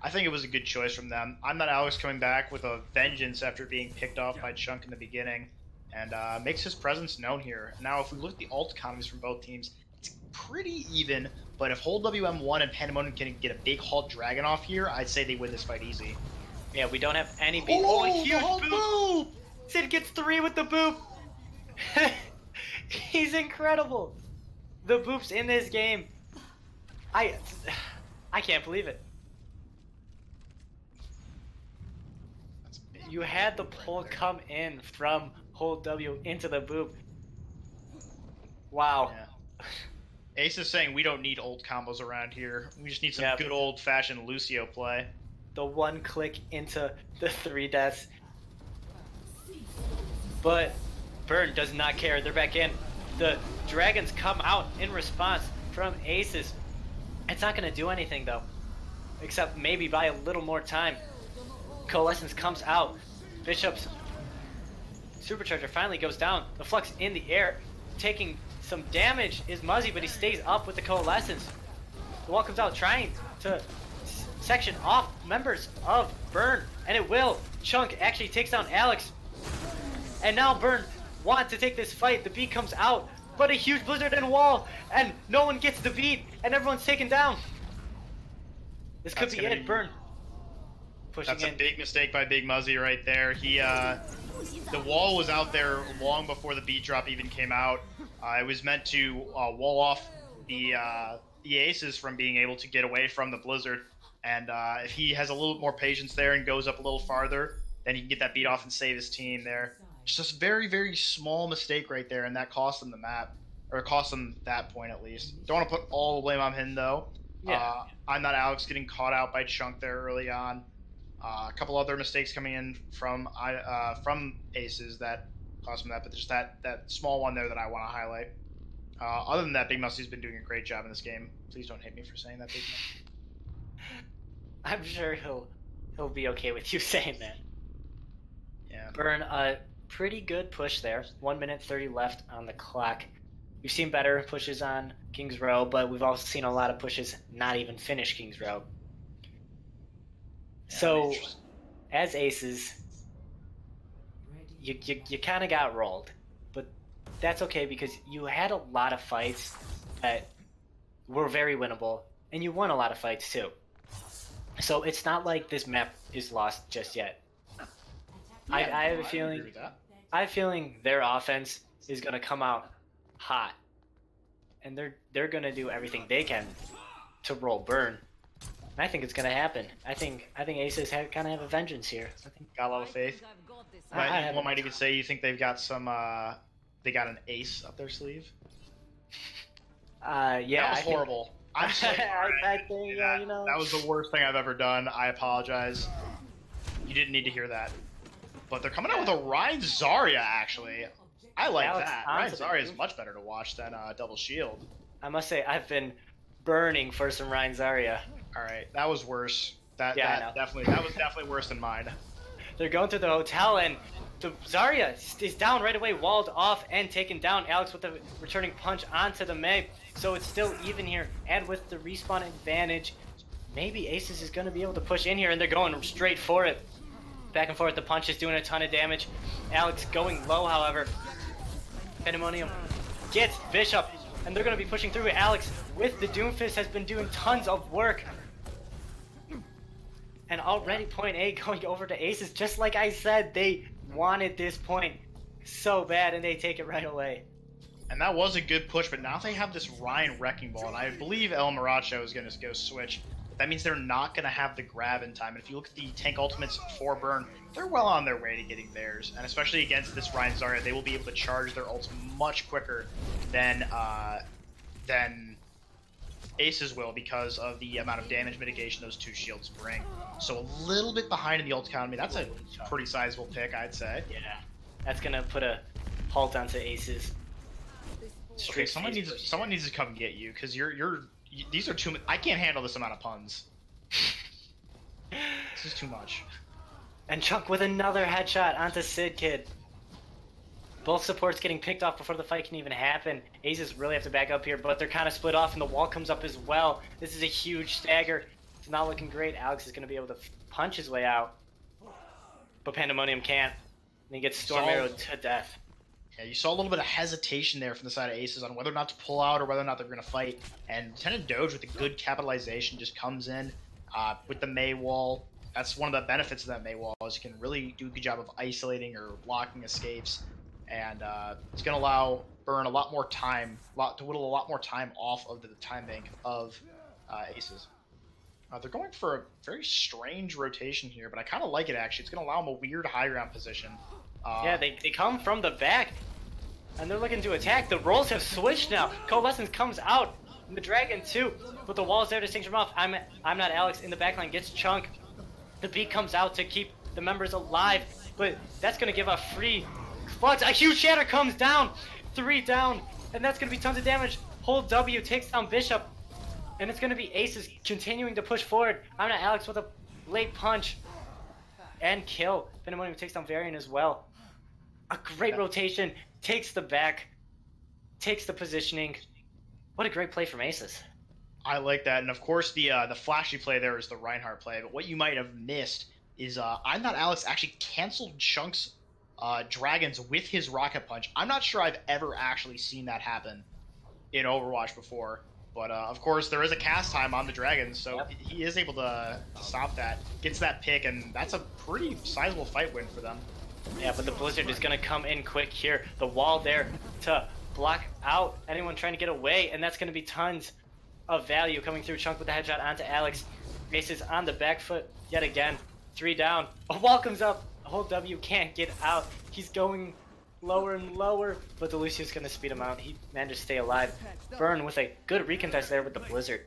I think it was a good choice from them. I'm not Alex coming back with a vengeance after being picked off by Chunk in the beginning, and makes his presence known here. Now, if we look at the ult economies from both teams, it's pretty even, but if Hold WM1 and Pandemonium can get a big Halt Dragon off here, I'd say they win this fight easy. Yeah, we don't have any beat. Oh, a huge the boop! boop! Sid gets 3 with the boop! He's incredible! The boops in this game. I can't believe it. That's a big You had the pull come in from Hold W into the boop. Wow. Yeah. Ace is saying we don't need ult combos around here. We just need some Yep. good old-fashioned Lucio play. The one click into the 3 deaths. But Burn does not care. They're back in. The dragons come out in response from Aces. It's not going to do anything though, except maybe buy a little more time. Coalescence comes out. Bishop's supercharger finally goes down. The flux in the air, taking some damage is Muzzy, but he stays up with the Coalescence. The wall comes out trying to section off members of Burn, and it will. Chunk actually takes down Alex. And now Burn wants to take this fight. The beat comes out, but a huge blizzard and wall, and no one gets the beat, and everyone's taken down. This could be it. Burn pushing That's in. a big mistake by Big Muzzy right there. He, the wall was out there long before the beat drop even came out. It was meant to wall off the Aces from being able to get away from the blizzard. And if he has a little more patience there and goes up a little farther, then he can get that beat off and save his team there. Just a very, very small mistake right there, and that cost him the map, or cost him that point at least. Don't want to put all the blame on him though. Yeah. I'm not Alex getting caught out by Chunk there early on. A couple other mistakes coming in from Aces that cost him that, but just that small one there that I want to highlight. Other than that, Big Musty's been doing a great job in this game. Please don't hate me for saying that, Big Musty. I'm sure he'll be okay with you saying that. Yeah. Burn a pretty good push there. 1 minute 30 left on the clock. We've seen better pushes on King's Row, but we've also seen a lot of pushes not even finish King's Row. So, as Aces, you kind of got rolled, but that's okay because you had a lot of fights that were very winnable, and you won a lot of fights too. So it's not like this map is lost just yet. I have a feeling. Agree with that. I have a feeling their offense is gonna come out hot, and they're gonna do everything they can to roll Burn. And I think it's gonna happen. I think Aces kind of have a vengeance here. I think Got a lot of faith. One might even say you think they've got some. They got an ace up their sleeve. yeah. That was I think- horrible. I'm so sorry. I think, that, you know. that was the worst thing I've ever done. I apologize. You didn't need to hear that. But they're coming out with a Ryan Zarya, actually. I like Alex that. onto Ryan the Zarya is much better to watch than Double Shield. I must say I've been burning for some Ryan Zarya. All right, that was worse. That Yeah, I know. was definitely worse than mine. They're going through the hotel, and the Zarya is down right away, walled off and taken down. Alex with the returning punch onto the Meg, so it's still even here. And with the respawn advantage, maybe Aces is going to be able to push in here, and they're going straight for it. Back and forth, the punch is doing a ton of damage. Alex going low, however. Pandemonium gets Bishop, and they're going to be pushing through. Alex with the Doomfist has been doing tons of work. And already point A going over to Aces. Just like I said, they wanted this point so bad, and they take it right away. And that was a good push, but now they have this Ryan Wrecking Ball, and I believe El Maracho is going to go switch. But that means they're not going to have the grab in time. And if you look at the tank ultimates for Burn, they're well on their way to getting theirs. And especially against this Ryan Zarya, they will be able to charge their ults much quicker than Aces will because of the amount of damage mitigation those two shields bring. So a little bit behind in the ult economy. That's a pretty sizable pick, I'd say. Yeah, that's going to put a halt onto Aces. Okay, someone needs to come get you because these are too. I can't handle this amount of puns. This is too much. And Chunk with another headshot onto Sid Kid. Both supports getting picked off before the fight can even happen. Aces really have to back up here, but they're kind of split off, and the wall comes up as well. This is a huge stagger. It's not looking great. Alex is going to be able to punch his way out, but Pandemonium can't, and he gets storm arrowed to death. Yeah, you saw a little bit of hesitation there from the side of Aces on whether or not to pull out or whether or not they're going to fight. And Lieutenant Doge with a good capitalization just comes in with the May wall. That's one of the benefits of that May wall is you can really do a good job of isolating or blocking escapes. And it's going to allow Burn a lot more time, to whittle a lot more time off of the time bank of Aces. They're going for a very strange rotation here, but I kind of like it actually. It's going to allow them a weird high ground position. Yeah, they come from the back, and they're looking to attack. The roles have switched now. Coalescence comes out, and the Dragon too, but the wall's there to distinguish him off. I'm not Alex in the backline, gets Chunk. The beat comes out to keep the members alive, but that's going to give a free flux. A huge shatter comes down, 3 down, and that's going to be tons of damage. Hold W takes down Bishop, and it's going to be Aces continuing to push forward. I'm not Alex with a late punch and kill. Pandemonium takes down Varian as well. A great rotation, takes the back, takes the positioning. What a great play from Aces. I like that, and of course the flashy play there is the Reinhardt play. But what you might have missed is I'm not Alex actually canceled Chunk's dragons with his rocket punch. I'm not sure I've ever actually seen that happen in Overwatch before. But of course there is a cast time on the dragons, so he is able to stop that. Gets that pick, and that's a pretty sizable fight win for them. Yeah, but the Blizzard is going to come in quick here. The wall there to block out anyone trying to get away, and that's going to be tons of value coming through. Chunk with the headshot onto Alex. Aces on the back foot yet again. 3 down. A wall comes up. A whole W can't get out. He's going lower and lower, but the Lucio's going to speed him out. He managed to stay alive. Burn with a good recontest there with the Blizzard.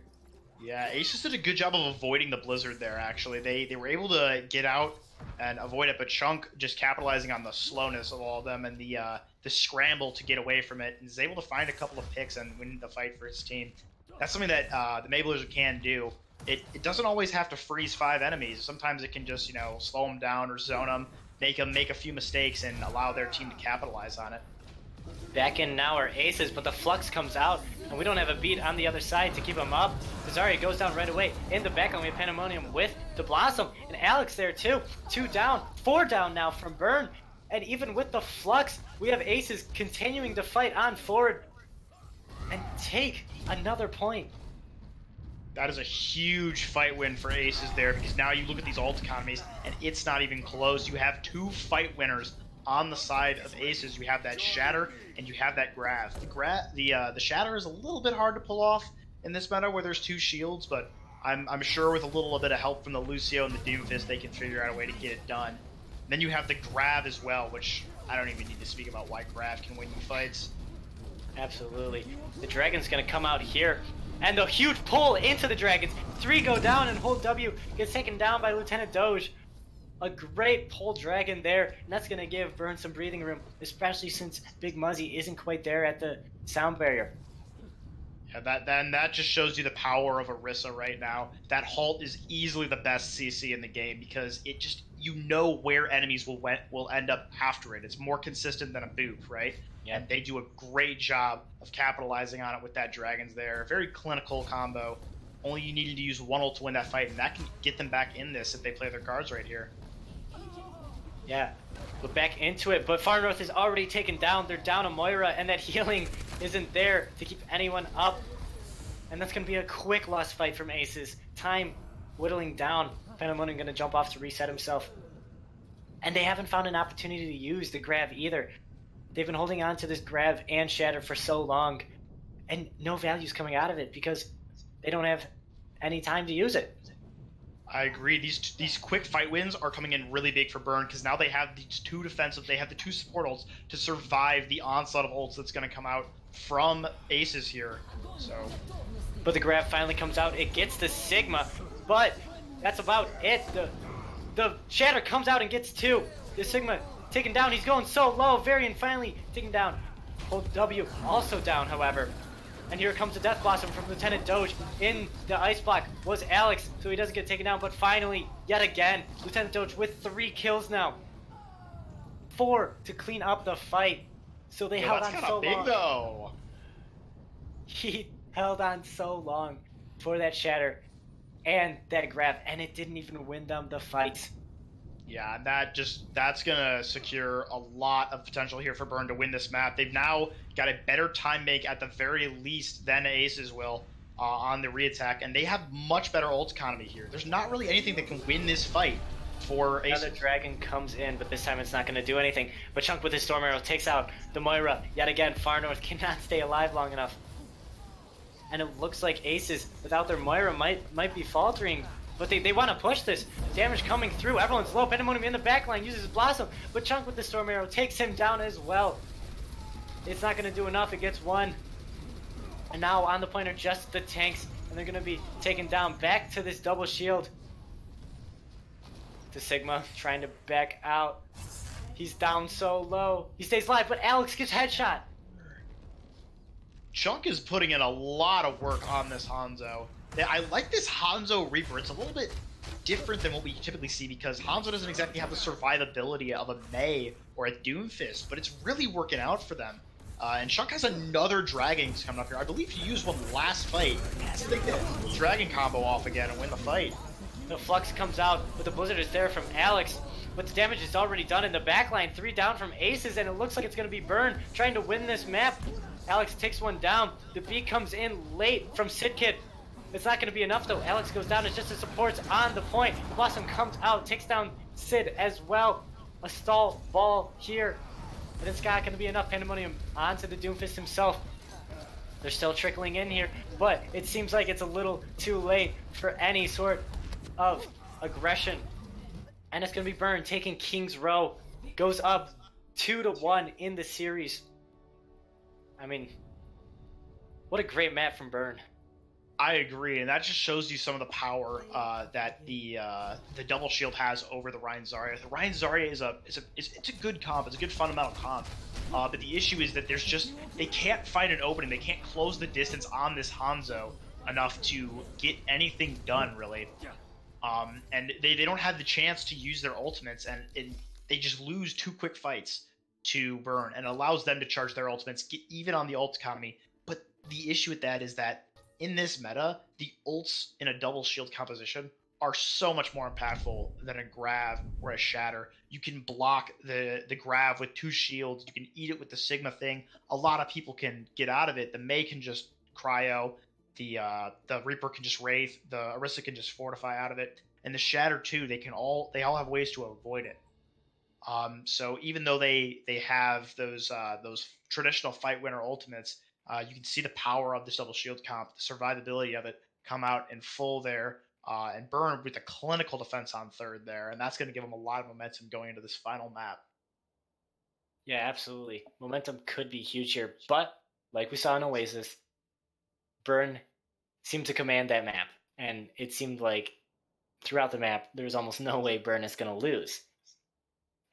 Yeah, Aces did a good job of avoiding the Blizzard there, actually. They were able to get out and avoid it, but Chunk just capitalizing on the slowness of all of them and the scramble to get away from it, and is able to find a couple of picks and win the fight for his team. That's something that the May Blizzard can do. It doesn't always have to freeze 5 enemies. Sometimes it can just, slow them down or zone them, make them make a few mistakes, and allow their team to capitalize on it. Back in now are Aces, but the Flux comes out, and we don't have a beat on the other side to keep him up. Zarya goes down right away. In the backline, we have Pandemonium with the Blossom, and Alex there too. 2 down, 4 down now from Burn. And even with the Flux, we have Aces continuing to fight on forward and take another point. That is a huge fight win for Aces there, because now you look at these ult economies, and it's not even close. You have 2 fight winners on the side of Aces. You have that Shatter, and you have that Grav. The Shatter is a little bit hard to pull off in this meta where there's 2 shields, but I'm sure with a little bit of help from the Lucio and the Doomfist, they can figure out a way to get it done. Then you have the Grav as well, which I don't even need to speak about why Grav can win you fights. Absolutely. The Dragon's going to come out here, and the huge pull into the Dragons. 3 go down, and Hold W gets taken down by Lieutenant Doge. A great pull Dragon there, and that's going to give Burn some breathing room, especially since Big Muzzy isn't quite there at the sound barrier. Yeah, that just shows you the power of Orisa right now. That halt is easily the best CC in the game because it just, where enemies will end up after it. It's more consistent than a boop, right? Yeah. And they do a great job of capitalizing on it with that Dragons there. Very clinical combo. Only you needed to use 1 ult to win that fight, and that can get them back in this if they play their cards right here. Yeah, we're back into it, but Far North is already taken down. They're down a Moira, and that healing isn't there to keep anyone up. And that's going to be a quick lost fight from Aces. Time whittling down. Pandemonium going to jump off to reset himself. And they haven't found an opportunity to use the Grav either. They've been holding on to this Grav and Shatter for so long, and no value's coming out of it because they don't have any time to use it. I agree. These quick fight wins are coming in really big for Burn because now they have these 2 defensive, they have the 2 support ults to survive the onslaught of ults that's going to come out from Aces here. But the Grav finally comes out. It gets the Sigma, but that's about it. The Shatter comes out and gets 2. The Sigma taken down. He's going so low. Varian finally taken down. Hold W also down, however. And here comes the Death Blossom from Lieutenant Doge. In the ice block was Alex, so he doesn't get taken down. But finally, yet again, Lieutenant Doge with 3 kills now. 4 to clean up the fight. So they held That's on kind so of big long. though. He held on so long for that shatter and that grab, and it didn't even win them the fight. Yeah, and that's gonna secure a lot of potential here for Burn to win this map. They've now got a better time make at the very least than Aces will on the reattack, and they have much better ult economy here. There's not really anything that can win this fight for Aces. Another dragon comes in, but this time it's not going to do anything. But Chunk with his Storm Arrow takes out the Moira. Yet again, Far North cannot stay alive long enough. And it looks like Aces, without their Moira, might be faltering. But they want to push this. Damage coming through. Everyone's low. Pandemonium in the backline uses Blossom. But Chunk with the Storm Arrow takes him down as well. It's not going to do enough. It gets 1. And now on the point are just the tanks. And they're going to be taken down back to this double shield. To Sigma, trying to back out. He's down so low. He stays alive, but Alex gets headshot. Chunk is putting in a lot of work on this Hanzo. I like this Hanzo Reaper. It's a little bit different than what we typically see because Hanzo doesn't exactly have the survivability of a Mei or a Doomfist, but it's really working out for them. And Chunk has another Dragon coming up here. I believe he used one last fight. So they get a Dragon combo off again and win the fight. The Flux comes out, but the Blizzard is there from Alex. But the damage is already done in the backline. 3 down from Aces, and it looks like it's going to be Burn trying to win this map. Alex takes 1 down. The beat comes in late from Sidkid. It's not going to be enough, though. Alex goes down as just the supports on the point. The Blossom comes out, takes down Sid as well. A stall ball here. And it's not going to be enough. Pandemonium onto the Doomfist himself. They're still trickling in here, but it seems like it's a little too late for any sort of aggression. And it's going to be Burn taking King's Row. Goes up 2-1 in the series. I mean, what a great map from Burn. I agree, and that just shows you some of the power that the double shield has over the Ryan Zarya. The Ryan Zarya is a good comp. It's a good fundamental comp. But the issue is that they can't find an opening. They can't close the distance on this Hanzo enough to get anything done really. And they don't have the chance to use their ultimates, and they just lose 2 quick fights to Burn, and it allows them to charge their ultimates, get even on the ult economy. But the issue with that is that in this meta, the ults in a double shield composition are so much more impactful than a grab or a shatter. You can block the grab with 2 shields. You can eat it with the Sigma thing. A lot of people can get out of it. The Mei can just cryo. The Reaper can just Wraith. The Orisa can just Fortify out of it. And the Shatter too, they all have ways to avoid it. So even though they have those traditional fight winner ultimates, you can see the power of this double shield comp, the survivability of it come out in full there, and Burn with a clinical defense on 3rd there, and that's going to give them a lot of momentum going into this final map. Yeah, absolutely. Momentum could be huge here, but like we saw in Oasis, Burn seemed to command that map, and it seemed like throughout the map there was almost no way Burn is going to lose.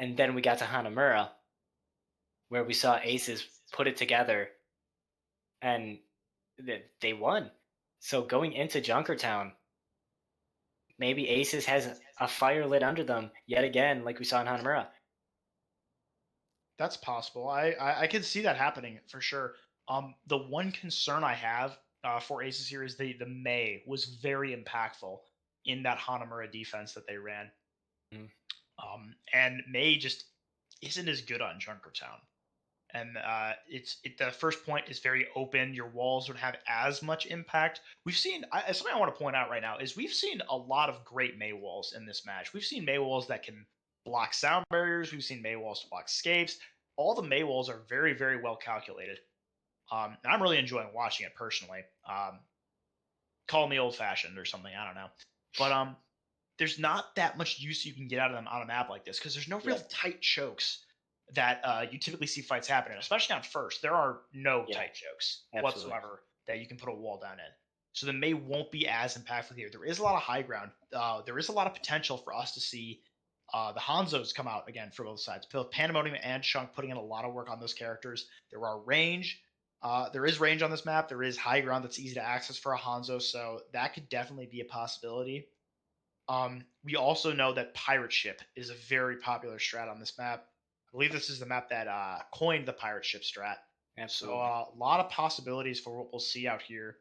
And then we got to Hanamura, where we saw Aces put it together, and they won. So going into Junkertown, maybe Aces has a fire lit under them yet again, like we saw in Hanamura. That's possible. I can see that happening for sure. The one concern I have for Aces here is the Mei was very impactful in that Hanamura defense that they ran. Mm. And Mei just isn't as good on Junkertown. And the first point is very open. Your walls don't have as much impact. We've seen something I want to point out right now is we've seen a lot of great Mei walls in this match. We've seen Mei walls that can block sound barriers. We've seen Mei walls to block escapes. All the Mei walls are very, very well calculated. And I'm really enjoying watching it personally. Call me old fashioned or something. I don't know. But there's not that much use you can get out of them on a map like this because there's no real tight chokes that you typically see fights happening, especially on 1st. There are no tight chokes whatsoever that you can put a wall down in. So the Mei won't be as impactful here. There is a lot of high ground. There is a lot of potential for us to see The Hanzos come out again for both sides. Both Pandemonium and Chunk putting in a lot of work on those characters. There are range. There is range on this map. There is high ground that's easy to access for a Hanzo, so that could definitely be a possibility. We also know that Pirate Ship is a very popular strat on this map. I believe this is the map that coined the Pirate Ship strat. Absolutely. So a lot of possibilities for what we'll see out here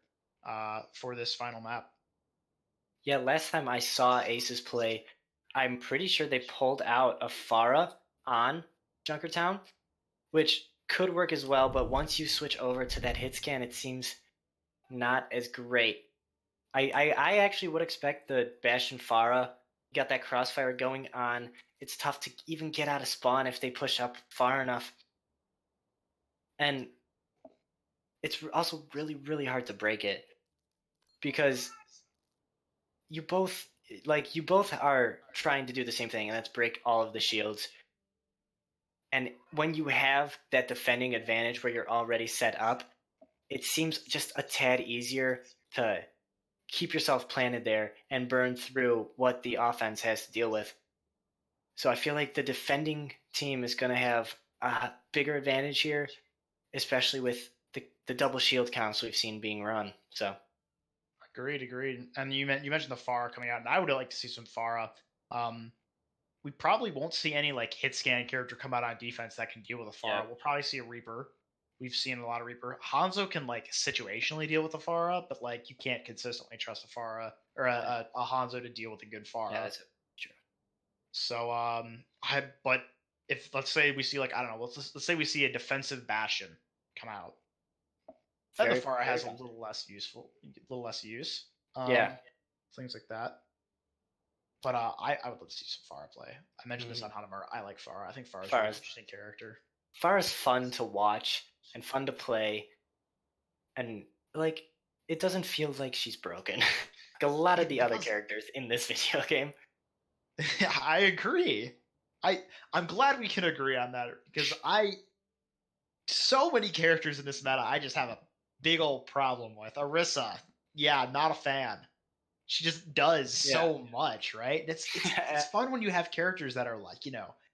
for this final map. Yeah, last time I saw Aces play, I'm pretty sure they pulled out a Pharah on Junkertown, which could work as well, but once you switch over to that hit scan, it seems not as great. I actually would expect the Bastion Pharah got that crossfire going on. It's tough to even get out of spawn if they push up far enough. And it's also really, really hard to break it because you both are trying to do the same thing, and that's break all of the shields. And when you have that defending advantage where you're already set up, it seems just a tad easier to keep yourself planted there and burn through what the offense has to deal with. So I feel like the defending team is going to have a bigger advantage here, especially with the double shield counts we've seen being run. So Agreed. And you mentioned the Pharah coming out, and I would like to see some Pharah. We probably won't see any like hit scan character come out on defense that can deal with a Pharah. Yeah. We'll probably see a Reaper. We've seen a lot of Reaper. Hanzo can like situationally deal with a Pharah, but like you can't consistently trust a Pharah or a Hanzo to deal with a good Pharah. yeah, that's true. So but if let's say we see like I don't know, let's say we see a defensive Bastion come out, then the Pharah has a little less use. Yeah. Things like that. But I would love to see some Pharah play. I mentioned this on Hanamura. I like Pharah. I think Pharah's a really interesting character. Pharah's fun to watch and fun to play, and like it doesn't feel like she's broken. Like a lot of the other characters in this video game. I agree. I'm glad we can agree on that because so many characters in this meta I just have a big old problem with. Orisa, yeah, not a fan. She just does so much, right? It's fun when you have characters that are like,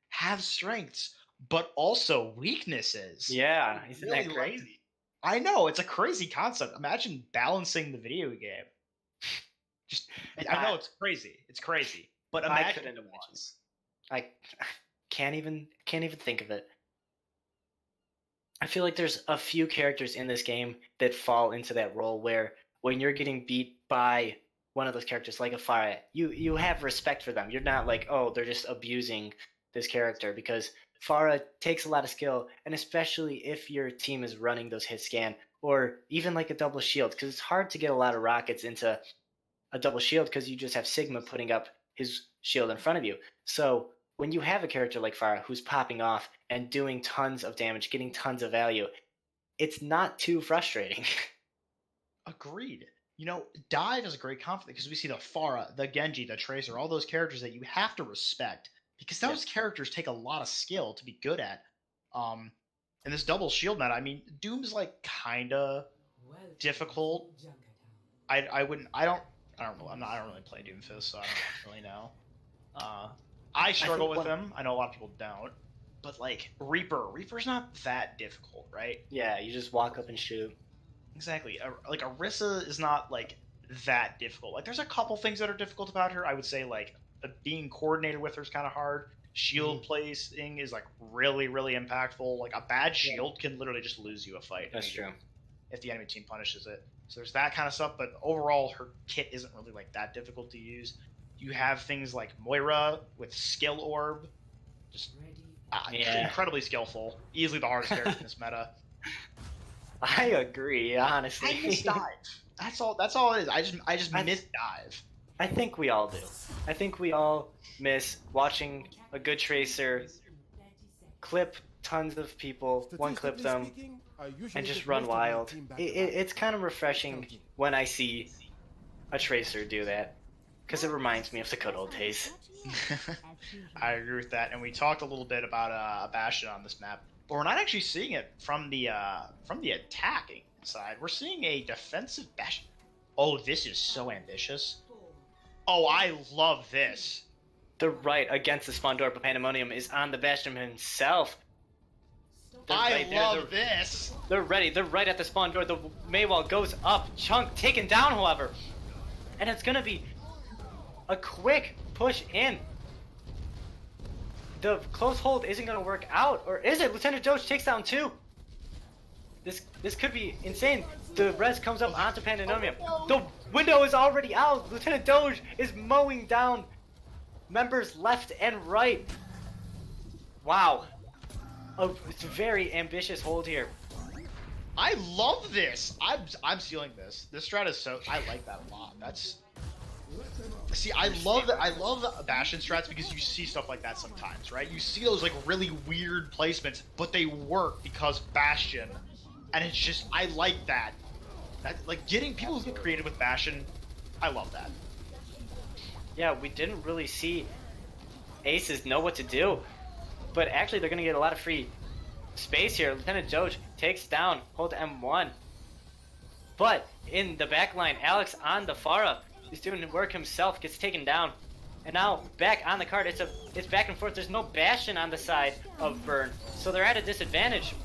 have strengths but also weaknesses. Yeah, isn't that crazy? Like, I know, it's a crazy concept. Imagine balancing the video game. I know it's crazy. It's crazy. But imagine I couldn't imagine. I can't even think of it. I feel like there's a few characters in this game that fall into that role where when you're getting beat by one of those characters like a Pharah, you have respect for them. You're not like, oh, they're just abusing this character, because Pharah takes a lot of skill, and especially if your team is running those hit scan or even like a double shield, because it's hard to get a lot of rockets into a double shield because you just have Sigma putting up his shield in front of you. So when you have a character like Pharah who's popping off and doing tons of damage, getting tons of value, it's not too frustrating. Agreed. Dive is a great conflict because we see the Pharah, the Genji, the Tracer, all those characters that you have to respect because those characters take a lot of skill to be good at. And this double shield meta, I mean, Doom's like kinda difficult. I don't know. I don't really play Doomfist, so I don't really know. I struggle with him. I know a lot of people don't. But like Reaper's not that difficult, right? Yeah, you just walk up and shoot. Exactly. Like Orisa is not like that difficult. Like there's a couple things that are difficult about her. I would say like being coordinated with her is kind of hard. Shield placing is like really, really impactful. Like a bad shield can literally just lose you a fight. That's true. If the enemy team punishes it. So there's that kind of stuff, but overall her kit isn't really like that difficult to use. You have things like Moira with Skill Orb. Just incredibly skillful. Easily the hardest character in this meta. I agree, honestly. I miss dive. That's all it is. I just miss dive. I think we all do. I think we all miss watching a good Tracer clip tons of people, one clip them, and just run wild. It's kind of refreshing when I see a Tracer do that, because it reminds me of the good old days. I agree with that, and we talked a little bit about a Bastion on this map, but we're not actually seeing it from the attacking side. We're seeing a defensive Bastion. Oh, this is so ambitious. Oh, I love this. the right against the spawn door, but Pandemonium is on the Bastion himself. They're right there. love this. They're ready. They're right at the spawn door. The Maywall goes up. Chunk taken down, however. And it's going to be a quick push in. The close hold isn't going to work out. Or is it? Lieutenant Doge takes down 2. This could be insane. The res comes up onto Pandemonium. The window is already out. Lieutenant Doge is mowing down members left and right. Wow. It's a very ambitious hold here. I love this. I'm stealing this. This strat is so. I like that a lot. That's. See, I love that. I love Bastion strats because you see stuff like that sometimes, right? You see those like really weird placements, but they work because Bastion, and it's just I like that. That like getting people who get creative with Bastion. I love that. Yeah, we didn't really see Aces know what to do, but actually they're gonna get a lot of free space here. Lieutenant Doge takes down hold M1, but in the back line, Alex on the Pharah is doing work himself, gets taken down, and now back on the card. It's back and forth. There's no Bastion on the side of Burn, so they're at a disadvantage.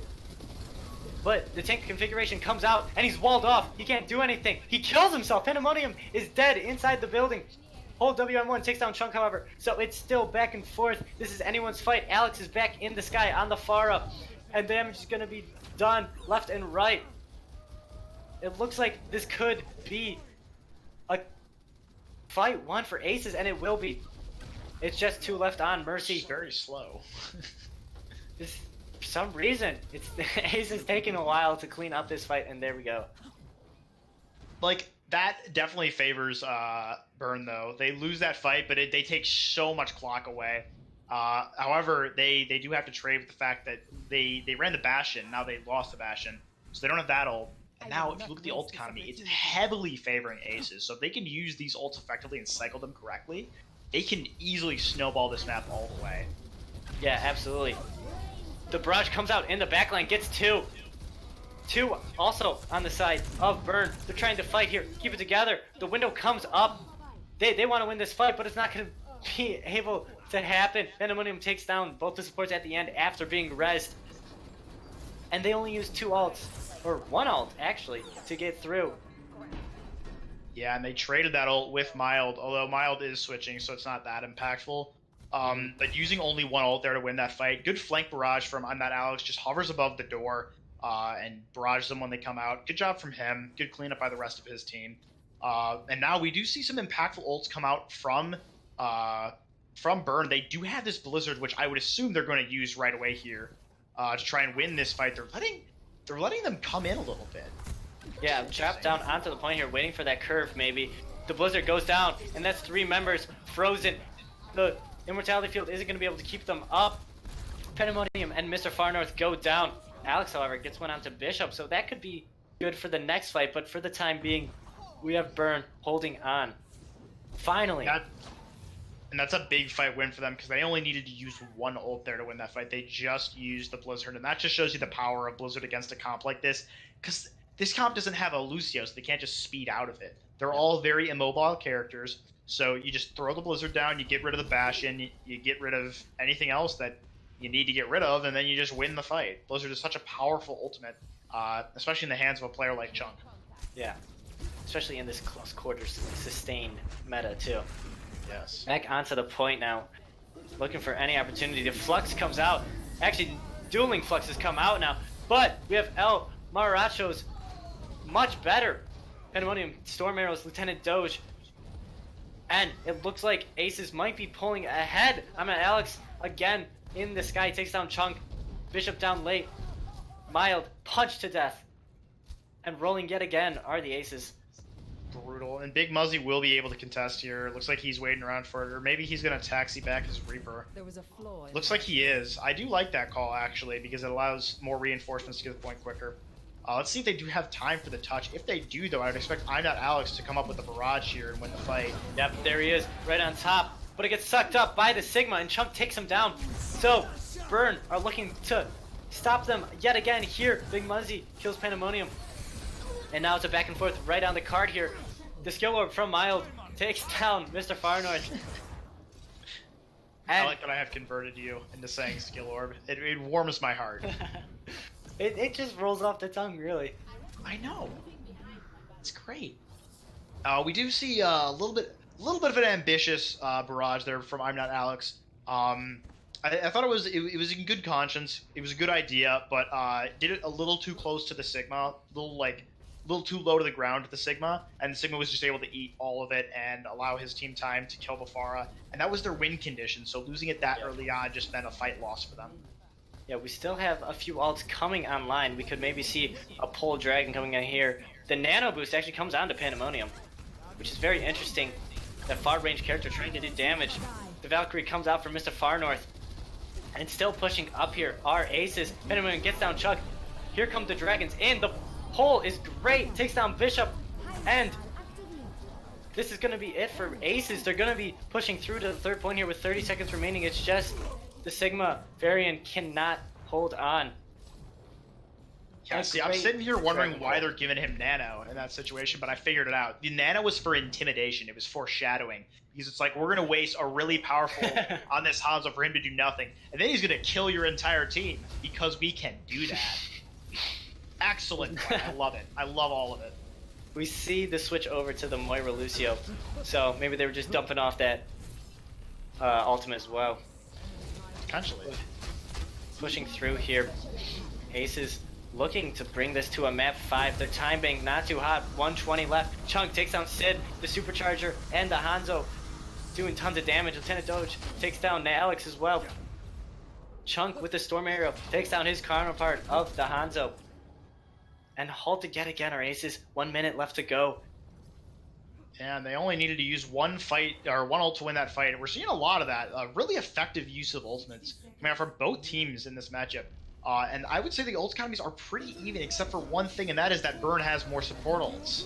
But the tank configuration comes out and he's walled off. He can't do anything. He kills himself. Pandemonium is dead inside the building. Hold WM1 takes down Chunk, however, so it's still back and forth. This is anyone's fight. Alex is back in the sky on the Pharah, and damage is going to be done left and right. It looks like this could be a fight 1 for Aces, and it will be. It's just 2 left on Mercy. It's very slow. For some reason, Aces taking a while to clean up this fight, and there we go. Like, that definitely favors Burn, though. They lose that fight, but they take so much clock away. However, they do have to trade with the fact that they ran the Bastion. Now they lost the Bastion, so they don't have that ult. And now, if you look at the ult economy, it's heavily favoring Aces. So if they can use these ults effectively and cycle them correctly, they can easily snowball this map all the way. Yeah, absolutely. The barrage comes out in the backline, gets 2. 2 also on the side of Burn. They're trying to fight here, keep it together. The window comes up. They want to win this fight, but it's not going to be able to happen. Pandemonium takes down both the supports at the end after being rezzed. And they only use 2 ults, or 1 ult actually, to get through. Yeah, and they traded that ult with Mild, although Mild is switching, so it's not that impactful. But using only 1 ult there to win that fight. Good flank barrage from I'm Not Alex, just hovers above the door and barrages them when they come out. Good job from him. Good cleanup by the rest of his team. And now we do see some impactful ults come out from Burn. They do have this Blizzard, which I would assume they're going to use right away here to try and win this fight. They're letting them come in a little bit. Yeah, drop down onto the point here, waiting for that curve maybe. The Blizzard goes down, and that's 3 members frozen. The Immortality Field isn't going to be able to keep them up. Pandemonium and Mr. Far North go down. Alex, however, gets one onto Bishop, so that could be good for the next fight, but for the time being, we have Burn holding on. Finally. And that's a big fight win for them because they only needed to use 1 ult there to win that fight. They just used the Blizzard, and that just shows you the power of Blizzard against a comp like this, because this comp doesn't have a Lucio, so they can't just speed out of it. They're all very immobile characters, so you just throw the Blizzard down, you get rid of the Bastion, you get rid of anything else that you need to get rid of, and then you just win the fight. Blizzard is such a powerful ultimate, especially in the hands of a player like Chunk. Yeah, especially in this close quarters sustained meta too. Yes. Back onto the point now, looking for any opportunity. The Flux comes out. Actually, dueling Fluxes come out now, but we have El Maracho's much better. Pandemonium, Storm Arrows, Lieutenant Doge, and it looks like Aces might be pulling ahead. I'm at Alex again in the sky, takes down Chunk. Bishop down late. Mild, punch to death. And rolling yet again are the Aces. Brutal. And Big Muzzy will be able to contest here. Looks like he's waiting around for it, or maybe he's going to taxi back his Reaper. There was a flaw in Looks like he is. I do like that call, actually, because it allows more reinforcements to get the point quicker. Let's see if they do have time for the touch. If they do, though, I would expect I'm Not Alex to come up with a barrage here and win the fight. Yep, there he is, right on top. But it gets sucked up by the Sigma, and Chunk takes him down. So, Burn are looking to stop them yet again here. Big Muzzy kills Pandemonium. And now it's a back and forth right on the card here. The skill orb from Mild takes down Mr. Far North. I like that I have converted you into saying skill orb. It warms my heart. It just rolls off the tongue, really. I know. It's great. We do see a little bit of an ambitious barrage there from I'm Not Alex. I thought it was in good conscience. It was a good idea, but did it a little too close to the Sigma, a little too low to the ground with the Sigma, and the Sigma was just able to eat all of it and allow his team time to kill the Pharah, and that was their win condition. So losing it that early on just meant a fight loss for them. Yeah, we still have a few ults coming online. We could maybe see a pole dragon coming in here. The nano boost actually comes on to Pandemonium, which is very interesting. That far range character trying to do damage. The Valkyrie comes out from Mr. Far North. And still pushing up here are aces. Pandemonium gets down Chug. Here come the dragons in. The pole is great. Takes down Bishop. And this is going to be it for aces. They're going to be pushing through to the third point here with 30 seconds remaining. It's just the Sigma variant cannot hold on. Yeah, see, I'm sitting here wondering why they're giving him nano in that situation, but I figured it out. The nano was for intimidation. It was foreshadowing. Because it's like, we're going to waste a really powerful on this Hanzo for him to do nothing. And then he's going to kill your entire team because we can do that. Excellent. I love it. I love all of it. We see the switch over to the Moira Lucio. So maybe they were just dumping off that ultimate as well. Potentially. Pushing through here. Aces looking to bring this to a map 5. Their time being not too hot. 120 left. Chunk takes down Sid, the Supercharger, and the Hanzo. Doing tons of damage. Lieutenant Doge takes down Alex as well. Chunk with the Storm Arrow takes down his counterpart of the Hanzo. And halted yet again our aces. 1 minute left to go. And they only needed to use one ult to win that fight. And we're seeing a lot of that. Really effective use of ultimates coming out from both teams in this matchup. And I would say the ult economies are pretty even, except for one thing, and that is that Burn has more support ults.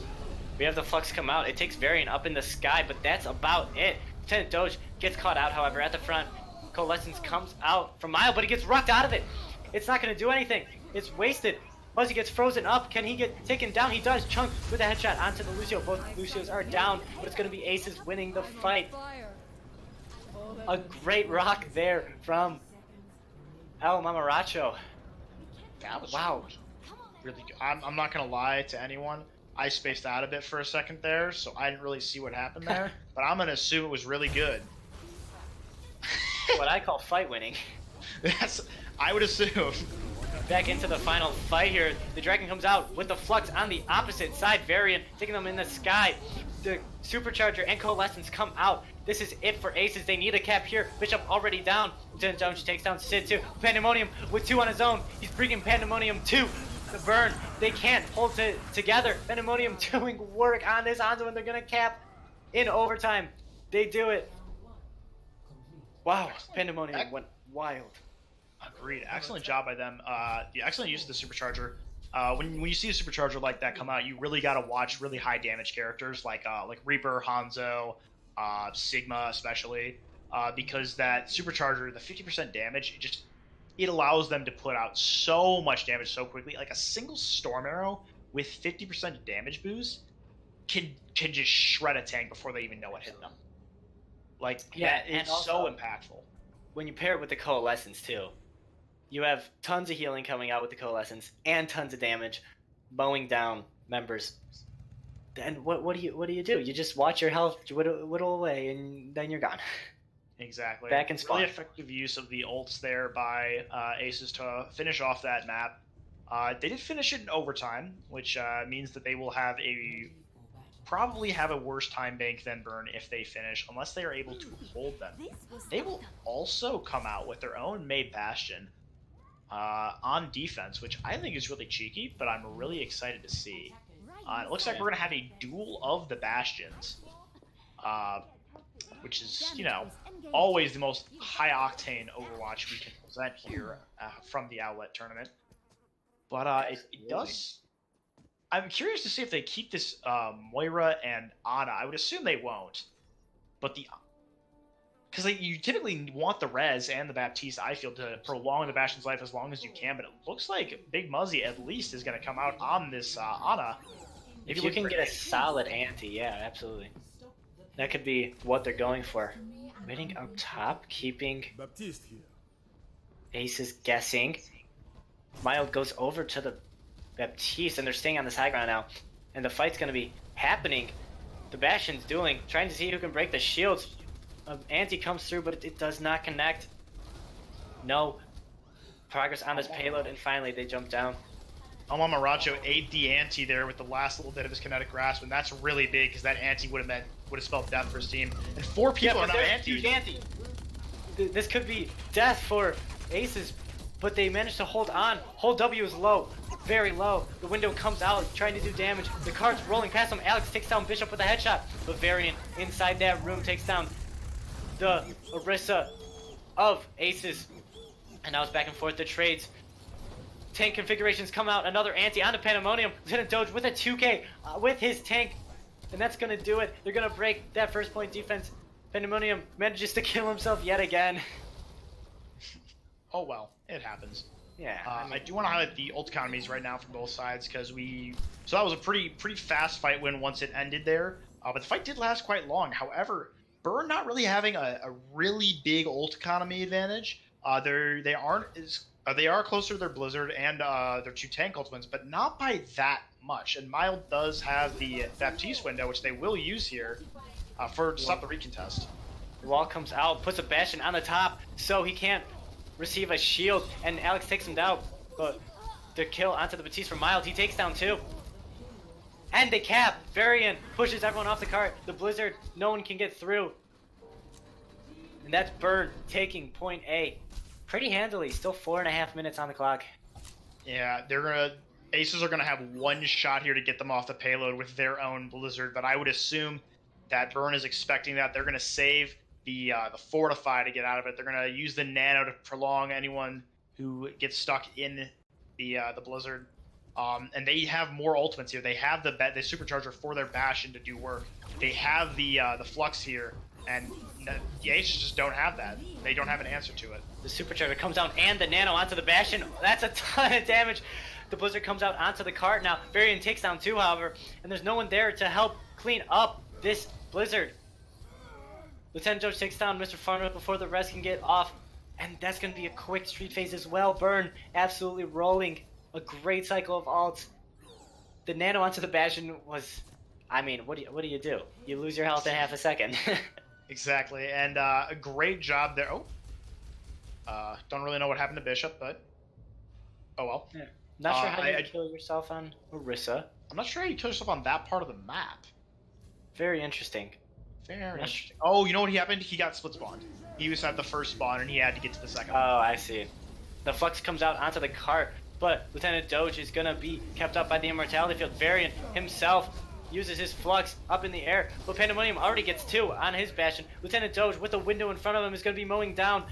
We have the Flux come out. It takes Varian up in the sky, but that's about it. Lieutenant Doge gets caught out, however, at the front. Coalescence comes out from Mile, but he gets rocked out of it. It's not going to do anything. It's wasted. Muzzy gets frozen up. Can he get taken down? He does. Chunk with a headshot onto the Lucio. Both Lucios are down, but it's going to be aces winning the fight. A great rock there from El Mamaracho. That was really good. I'm not going to lie to anyone. I spaced out a bit for a second there, so I didn't really see what happened there. But I'm going to assume it was really good. What I call fight winning. I would assume. Back into the final fight here. The Dragon comes out with the Flux on the opposite side. Varian taking them in the sky. The Supercharger and Coalescence come out. This is it for aces. They need a cap here. Bishop already down. Lieutenant Jones takes down Sid too. Pandemonium with 2 on his own. He's bringing Pandemonium to the burn. They can't hold it together. Pandemonium doing work on this Hanzo, and they're going to cap in overtime. They do it. Wow. Pandemonium went wild. Agreed. Excellent job by them. The excellent use of the Supercharger. When you see a Supercharger like that come out, you really got to watch really high damage characters like Reaper, Hanzo, Sigma especially, because that Supercharger, the 50% damage, it allows them to put out so much damage so quickly. Like a single Storm Arrow with 50% damage boost can just shred a tank before they even know what hit them. Like, yeah, it's so impactful. When you pair it with the Coalescence too, you have tons of healing coming out with the Coalescence and tons of damage, mowing down members. Then what do you do? You just watch your health whittle away, and then you're gone. Exactly. Back in spawn. Really effective use of the ults there by Aces to finish off that map. They did finish it in overtime, which means that they will probably have a worse time bank than Burn if they finish, unless they are able to hold them. They will also come out with their own May Bastion on defense, which I think is really cheeky, but I'm really excited to see. It looks like we're going to have a duel of the Bastions, which is, always the most high-octane Overwatch we can present here from the Owlet tournament. But it does... I'm curious to see if they keep this Moira and Ana. I would assume they won't. But because you typically want the Rez and the Baptiste, I feel, to prolong the Bastion's life as long as you can. But it looks like Big Muzzy at least is going to come out on this Ana. If you can get a solid ante, yeah, absolutely. That could be what they're going for. Waiting up top, keeping Baptiste here. Aces guessing. Mild goes over to the Baptiste, and they're staying on this high ground now. And the fight's going to be happening. The Bastion's dueling, trying to see who can break the shields. Anti comes through, but it does not connect. No progress on this payload, and finally they jump down. Maracho ate the ante there with the last little bit of his kinetic grasp, and that's really big because that ante would have spelled death for his team. And 4 people are not huge anti. This could be death for Aces, but they managed to hold on. Hold W is low, very low. The window comes out, trying to do damage. The cart's rolling past him. Alex takes down Bishop with a headshot. But Varian inside that room takes down the Orisa of Aces. And now it's back and forth the trades. Tank configurations come out. Another anti onto Pandemonium. Lieutenant Doge with a 2K with his tank. And that's going to do it. They're going to break that first point defense. Pandemonium manages to kill himself yet again. Oh well, it happens. Yeah. I do want to highlight the ult economies right now from both sides because so that was a pretty fast fight win once it ended there. But the fight did last quite long. However, Burn not really having a really big ult economy advantage. They are closer to their Blizzard and their 2 tank ultimates, but not by that much. And Mild does have the Baptiste window, which they will use here to stop the recontest. The wall comes out, puts a Bastion on the top, so he can't receive a shield, and Alex takes him down. But the kill onto the Baptiste from Mild, he takes down 2. And they cap. Varian pushes everyone off the cart. The Blizzard, no one can get through. And that's Burn taking point A pretty handily. Still 4.5 minutes on the clock. Yeah, Aces are gonna have one shot here to get them off the payload with their own Blizzard, but I would assume that Burn is expecting that. They're gonna save the Fortify to get out of it. They're gonna use the Nano to prolong anyone who gets stuck in the Blizzard. And they have more ultimates here. They have the Supercharger for their Bastion to do work. They have the Flux here, and the Aces just don't have that. They don't have an answer to it. The Supercharger comes down and the Nano onto the Bastion. That's a ton of damage. The Blizzard comes out onto the cart now. Varian takes down 2, however, and there's no one there to help clean up this Blizzard. Lieutenant Doge takes down Mr. Farmer before the rest can get off, and that's going to be a quick street phase as well. Burn absolutely rolling. A great cycle of ults. The Nano onto the Bastion was, I mean, what do you do? You lose your health in half a second. Exactly, and a great job there. Don't really know what happened to Bishop, but oh well. Yeah. Not sure how you kill yourself on Orisa. I'm not sure how you kill yourself on that part of the map. Very interesting. Very interesting. Oh, you know what happened? He got split spawned. He was at the first spawn, and he had to get to the second one. Oh, I see. The Flux comes out onto the cart, but Lieutenant Doge is going to be kept up by the Immortality Field. Varian himself uses his Flux up in the air, but Pandemonium already gets 2 on his Bastion. Lieutenant Doge, with a window in front of him, is going to be mowing down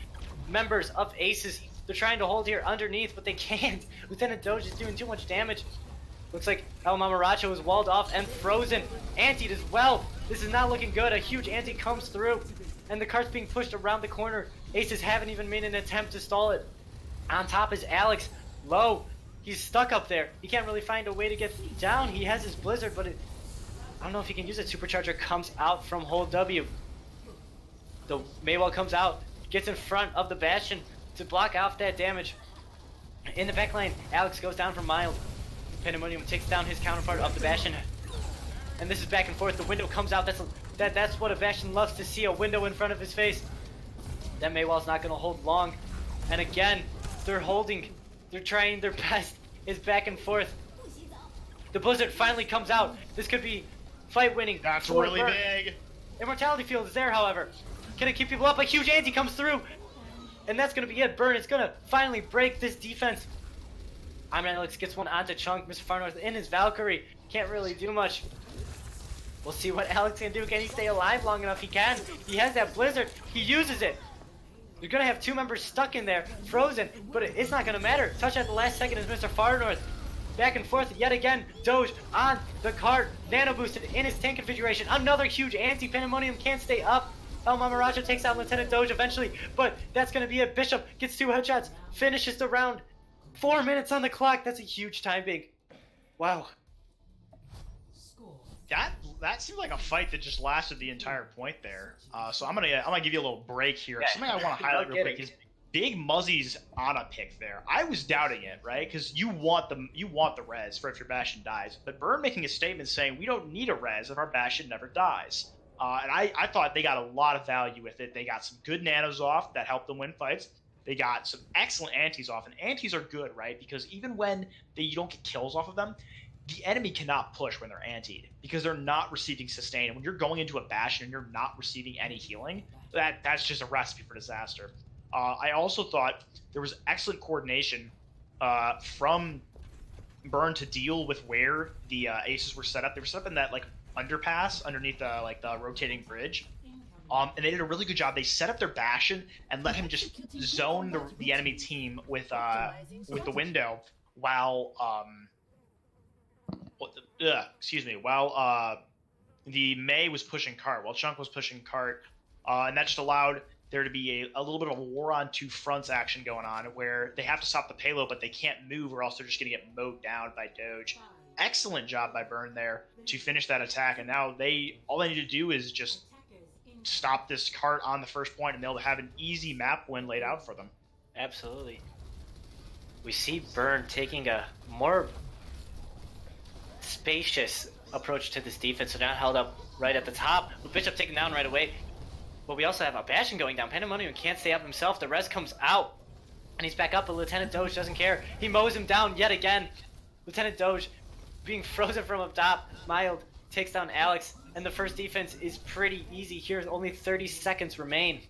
members of Aces. They're trying to hold here underneath, but they can't. Lieutenant Doge is doing too much damage. Looks like El Mamaracho is walled off and frozen. Antied as well. This is not looking good. A huge anti comes through, and the cart's being pushed around the corner. Aces haven't even made an attempt to stall it. On top is Alex. Low. He's stuck up there. He can't really find a way to get down. He has his Blizzard, but I don't know if he can use it. Supercharger comes out from Hold W. The Maywell comes out, gets in front of the Bastion to block off that damage. In the back lane, Alex goes down from Mild. Pandemonium takes down his counterpart of the Bastion. And this is back and forth. The window comes out. That's what a Bastion loves to see, a window in front of his face. That Maywell's not going to hold long. And again, they're holding. They're trying their best. It's back and forth. The Blizzard finally comes out. This could be fight winning. That's really big. Immortality Field is there, however. Can it keep people up? A huge anti comes through. And that's going to be it. Burn is going to finally break this defense. Alex gets one onto Chunk. Mr. Farnorth in his Valkyrie. Can't really do much. We'll see what Alex can do. Can he stay alive long enough? He can. He has that Blizzard. He uses it. You're going to have 2 members stuck in there, frozen, but it's not going to matter. Touch at the last second is Mr. Farnorth. Back and forth yet again. Doge on the cart. Nano boosted in his tank configuration. Another huge anti-Pandemonium can't stay up. El Mamaracho takes out Lieutenant Doge eventually, but that's going to be it. Bishop gets 2 headshots, finishes the round. 4 minutes on the clock. That's a huge time big. Wow. that seemed like a fight that just lasted the entire point there. So I'm gonna give you a little break here. Yeah. Something I want to highlight No real quick kidding. is Big Muzzy's Ana pick there. I was doubting it, right? Because you want the res for if your Bastion dies. But Burn making a statement saying we don't need a res if our Bastion never dies. And I thought they got a lot of value with it. They got some good nanos off that helped them win fights. They got some excellent antis off, and antis are good, right? Because even when you don't get kills off of them, the enemy cannot push when they're antied because they're not receiving sustain. And when you're going into a Bastion and you're not receiving any healing, that's just a recipe for disaster. I also thought there was excellent coordination from Burn to deal with where the aces were set up. They were set up in that like underpass underneath the rotating bridge. And they did a really good job. They set up their Bastion and let him just zone the enemy team with the window while while the Mei was pushing cart, while Chunk was pushing cart, and that just allowed there to be a little bit of a war on two fronts action going on where they have to stop the payload, but they can't move or else they're just going to get mowed down by Doge. Excellent job by Burn there to finish that attack, and now all they need to do is just stop this cart on the first point, and they'll have an easy map win laid out for them. Absolutely. We see Burn taking a more spacious approach to this defense, so not held up right at the top, with Bishop taken down right away. But we also have a Bastion going down. Pandemonium can't stay up himself. The res comes out, and he's back up, but Lieutenant Doge doesn't care. He mows him down yet again. Lieutenant Doge being frozen from up top. Mild takes down Alex, and the first defense is pretty easy here. Only 30 seconds remain.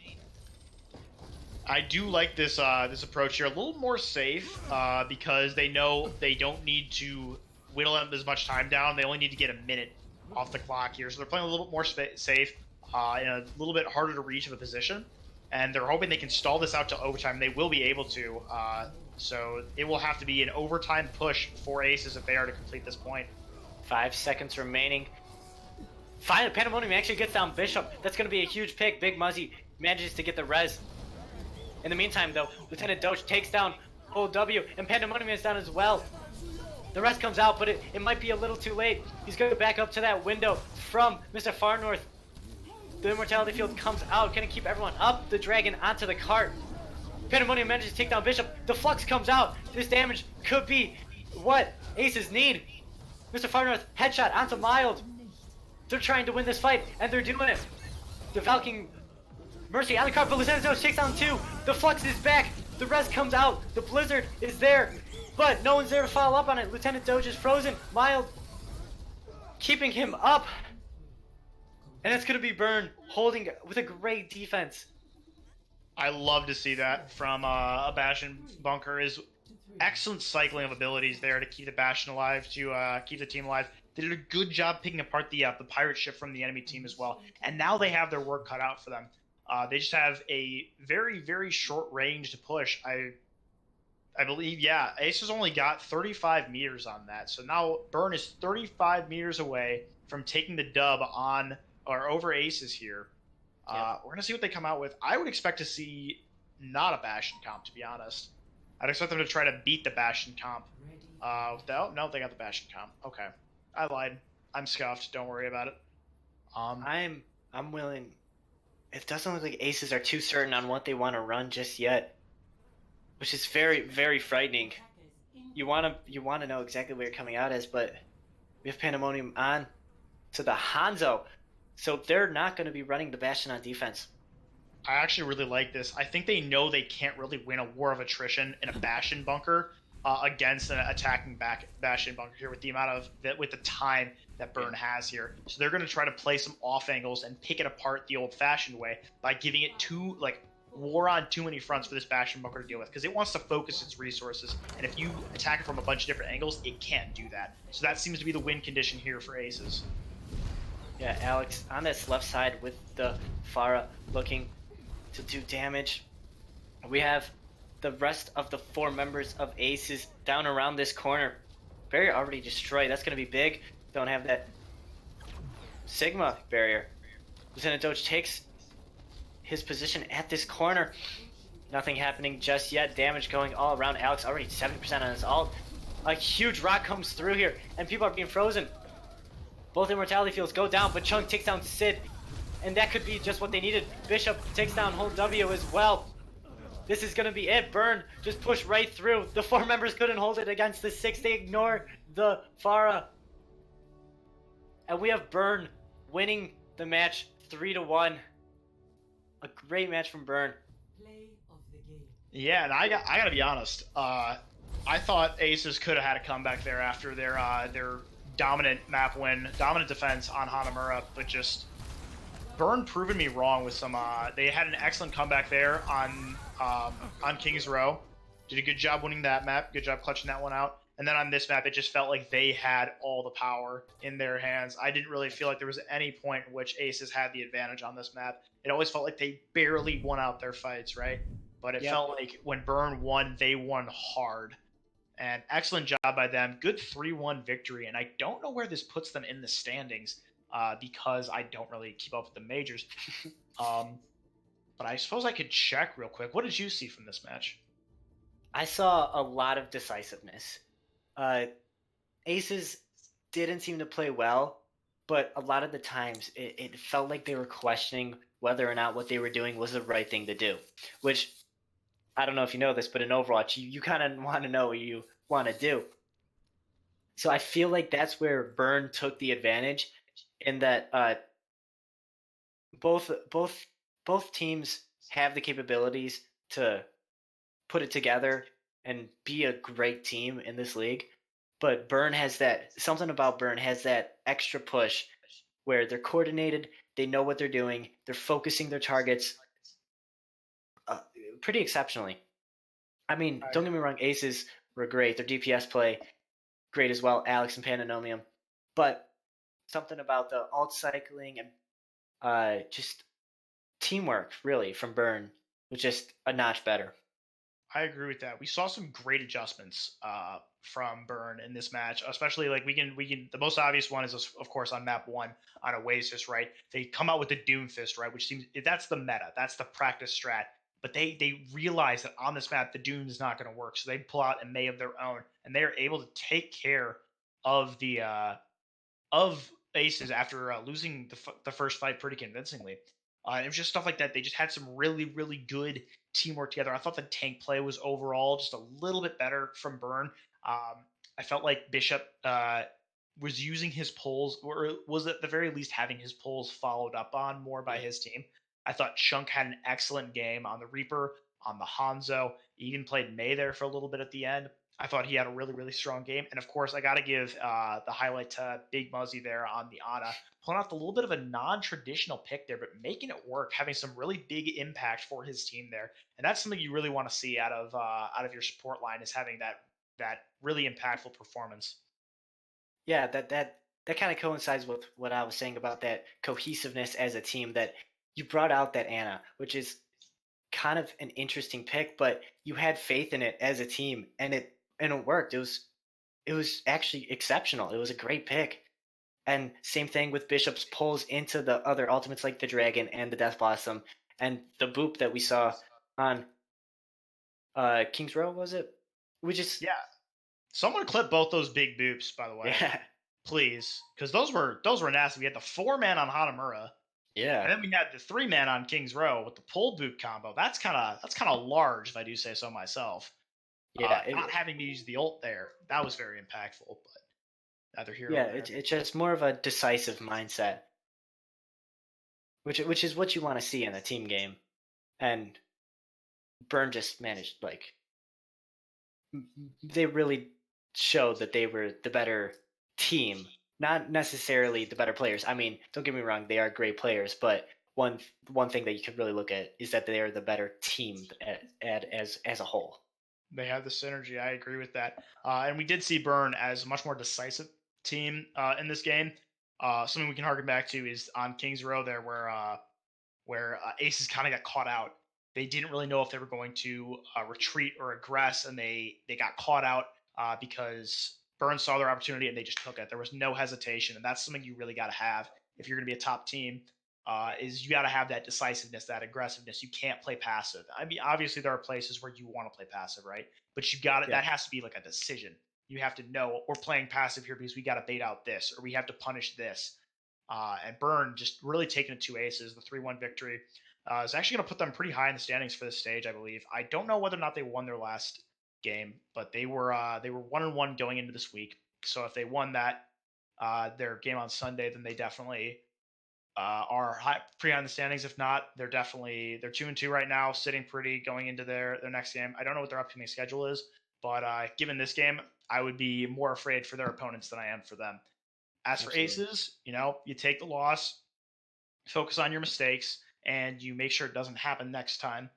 I do like this approach here. A little more safe because they know they don't need to whittle them as much time down. They only need to get a minute off the clock here. So they're playing a little bit more safe, in a little bit harder to reach of a position. And they're hoping they can stall this out to overtime. They will be able to. So it will have to be an overtime push for Aces if they are to complete this point. 5 seconds remaining. Finally, Pandemonium actually gets down Bishop. That's going to be a huge pick. Big Muzzy manages to get the res. In the meantime, though, Lieutenant Doge takes down Old W, and Pandemonium is down as well. The rest comes out, but it might be a little too late. He's going to back up to that window from Mr. Far North. The Immortality Field comes out. Can it keep everyone up the dragon onto the cart? Pandemonium manages to take down Bishop. The Flux comes out. This damage could be what Aces need. Mr. Far North, headshot onto Mild. They're trying to win this fight, and they're doing it. The Valking Mercy on the cart, but Lieutenant Doge takes down 2. The Flux is back. The res comes out. The Blizzard is there, but no one's there to follow up on it. Lieutenant Doge is frozen. Mild keeping him up. And it's going to be Burn holding with a great defense. I love to see that from a Bastion bunker. Is excellent cycling of abilities there to keep the Bastion alive, to keep the team alive. They did a good job picking apart the pirate ship from the enemy team as well. And now they have their work cut out for them. They just have a very, very short range to push. I believe, yeah, Aces only got 35 meters on that. So now Burn is 35 meters away from taking the dub on or over Aces here. Yeah. We're going to see what they come out with. I would expect to see not a Bastion comp, to be honest. I'd expect them to try to beat the Bastion comp. No, they got the Bastion comp. Okay. I lied. I'm scuffed. Don't worry about it. I'm willing. It doesn't look like Aces are too certain on what they want to run just yet, which is very, very frightening. You want to know exactly where you're coming out as, but we have Pandemonium on to the Hanzo, so they're not going to be running the Bastion on defense. I actually really like this. I think they know they can't really win a war of attrition in a Bastion bunker against an attacking Bastion bunker here with the amount of with the time that Burn has here. So they're going to try to play some off angles and pick it apart the old-fashioned way by giving it war on too many fronts for this Bastion bunker to deal with, because it wants to focus its resources, and if you attack it from a bunch of different angles, it can't do that. So that seems to be the win condition here for Aces. Yeah, Alex on this left side with the Pharah looking to do damage. We have the rest of the 4 members of Aces down around this corner. Barrier already destroyed. That's going to be big. Don't have that Sigma barrier. Lieutenant Doge takes his position at this corner. Nothing happening just yet. Damage going all around. Alex already 70% on his ult. A huge rock comes through here, and people are being frozen. Both immortality fields go down, but Chung takes down Sid, and that could be just what they needed. Bishop takes down whole W as well. This is gonna be it. Burn just pushed right through. The 4 members couldn't hold it against the 6. They ignore the Pharah. And we have Burn winning the match 3-1. A great match from Burn. Play of the game. Yeah, and I gotta be honest. I thought Aces could have had a comeback there after their dominant map win, dominant defense on Hanamura, but just Burn proving me wrong with some. They had an excellent comeback there on Kings Row. Did a good job winning that map. Good job clutching that one out. And then on this map, it just felt like they had all the power in their hands. I didn't really feel like there was any point in which Aces had the advantage on this map. It always felt like they barely won out their fights, right? But it felt like when Burn won, they won hard. And excellent job by them. Good 3-1 victory. And I don't know where this puts them in the standings because I don't really keep up with the majors. But I suppose I could check real quick. What did you see from this match? I saw a lot of decisiveness. Aces didn't seem to play well, but a lot of the times it felt like they were questioning whether or not what they were doing was the right thing to do. Which, I don't know if you know this, but in Overwatch, you kind of want to know what you want to do. So I feel like that's where Burn took the advantage in that both teams have the capabilities to put it together and be a great team in this league. But Burn has that, something about Burn has that extra push where they're coordinated, they know what they're doing, they're focusing their targets pretty exceptionally. I mean, don't get me wrong, Aces were great. Their DPS play, great as well, Alex and Pandanomium. But something about the alt cycling and just teamwork, really, from Burn was just a notch better. I agree with that. We saw some great adjustments from Burn in this match, especially like we can the most obvious one is of course on map 1 on Oasis, right? They come out with the Doomfist, right, which seems that's the meta, that's the practice strat. But they realize that on this map the Doom is not going to work, so they pull out a May of their own, and they are able to take care of the of Aces after losing the first fight pretty convincingly. It was just stuff like that. They just had some really, really good teamwork together. I thought the tank play was overall just a little bit better from Burn. I felt like Bishop was using his pulls, or was at the very least having his pulls followed up on more by his team. I thought Chunk had an excellent game on the Reaper, on the Hanzo. He even played May there for a little bit at the end. I thought he had a really, really strong game. And of course, I got to give the highlight to Big Muzzy there on the Ana, pulling off a little bit of a non-traditional pick there, but making it work, having some really big impact for his team there. And that's something you really want to see out of your support line, is having that really impactful performance. Yeah, that kind of coincides with what I was saying about that cohesiveness as a team, that you brought out that Ana, which is kind of an interesting pick, but you had faith in it as a team, and it worked. It was actually exceptional. It was a great pick. And same thing with Bishop's pulls into the other ultimates like the Dragon and the Death Blossom and the boop that we saw on King's Row, was it? We just Yeah. Someone clip both those big boops, by the way. Yeah. Please. Because those were nasty. We had the 4-man on Hanamura. Yeah. And then we had the 3-man on King's Row with the pull boot combo. That's kind of large, if I do say so myself. Yeah. Not having to use the ult there, that was very impactful. But neither here Yeah, nor there. it's just more of a decisive mindset, which is what you want to see in a team game, and Burn just managed, like, they really showed that they were the better team, not necessarily the better players. I mean, don't get me wrong, they are great players, but one thing that you could really look at is that they are the better team as a whole. They have the synergy. I agree with that. And we did see Burn as a much more decisive team in this game. Something we can harken back to is on King's Row there, where Aces kind of got caught out. They didn't really know if they were going to retreat or aggress, and they got caught out because Burn saw their opportunity and they just took it. There was no hesitation, and that's something you really got to have if you're going to be a top team. Is you got to have that decisiveness, that aggressiveness. You can't play passive. I mean, obviously there are places where you want to play passive, right? But you got it. Yeah. That has to be like a decision. you have to know we're playing passive here because we got to bait out this or we have to punish this. And Burn just really taking it 2 aces. The 3-1 victory is actually going to put them pretty high in the standings for this stage, I believe. I don't know whether or not they won their last game, but they were 1-1 going into this week. So if they won that their game on Sunday, then they definitely are pretty high in the standings. If not, they're 2-2 right now, sitting pretty going into their next game. I don't know what their upcoming schedule is, but given this game, I would be more afraid for their opponents than I am for them. As for Absolutely. aces, you take the loss, focus on your mistakes, and you make sure it doesn't happen next time.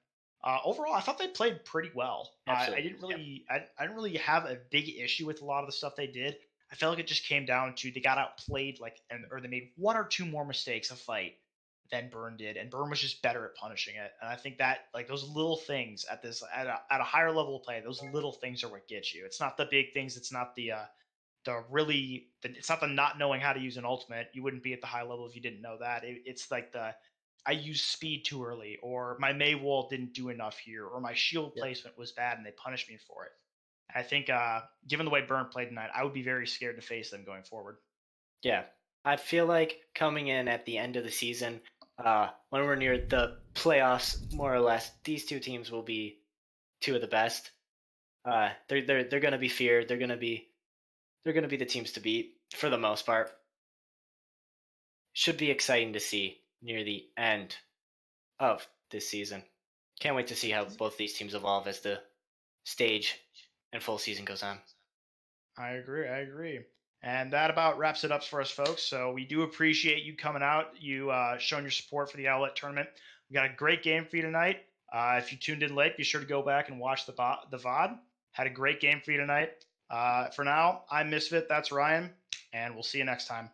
Overall, I thought they played pretty well. I Absolutely. didn't really, I didn't really have a big issue with a lot of the stuff they did. I felt like it just came down to they got outplayed, or they made 1 or 2 more mistakes a fight than Burn did, and Burn was just better at punishing it. And I think that like those little things at a higher level of play, those little things are what get you. It's not the big things. It's not it's not the not knowing how to use an ultimate. You wouldn't be at the high level if you didn't know that. It's like I used speed too early, or my May wall didn't do enough here, or my shield placement was bad and they punished me for it. I think, given the way Burn played tonight, I would be very scared to face them going forward. Yeah. I feel like coming in at the end of the season, when we're near the playoffs, more or less, these two teams will be two of the best. They're gonna be feared. They're gonna be the teams to beat for the most part. Should be exciting to see near the end of this season. Can't wait to see how both these teams evolve as the stage and full season goes on. I agree. And that about wraps it up for us, folks. So we do appreciate you coming out, you showing your support for the Owlet tournament. We got a great game for you tonight. If you tuned in late, be sure to go back and watch the VOD. Had a great game for you tonight. For now, I'm Misfit. That's Ryan, and we'll see you next time.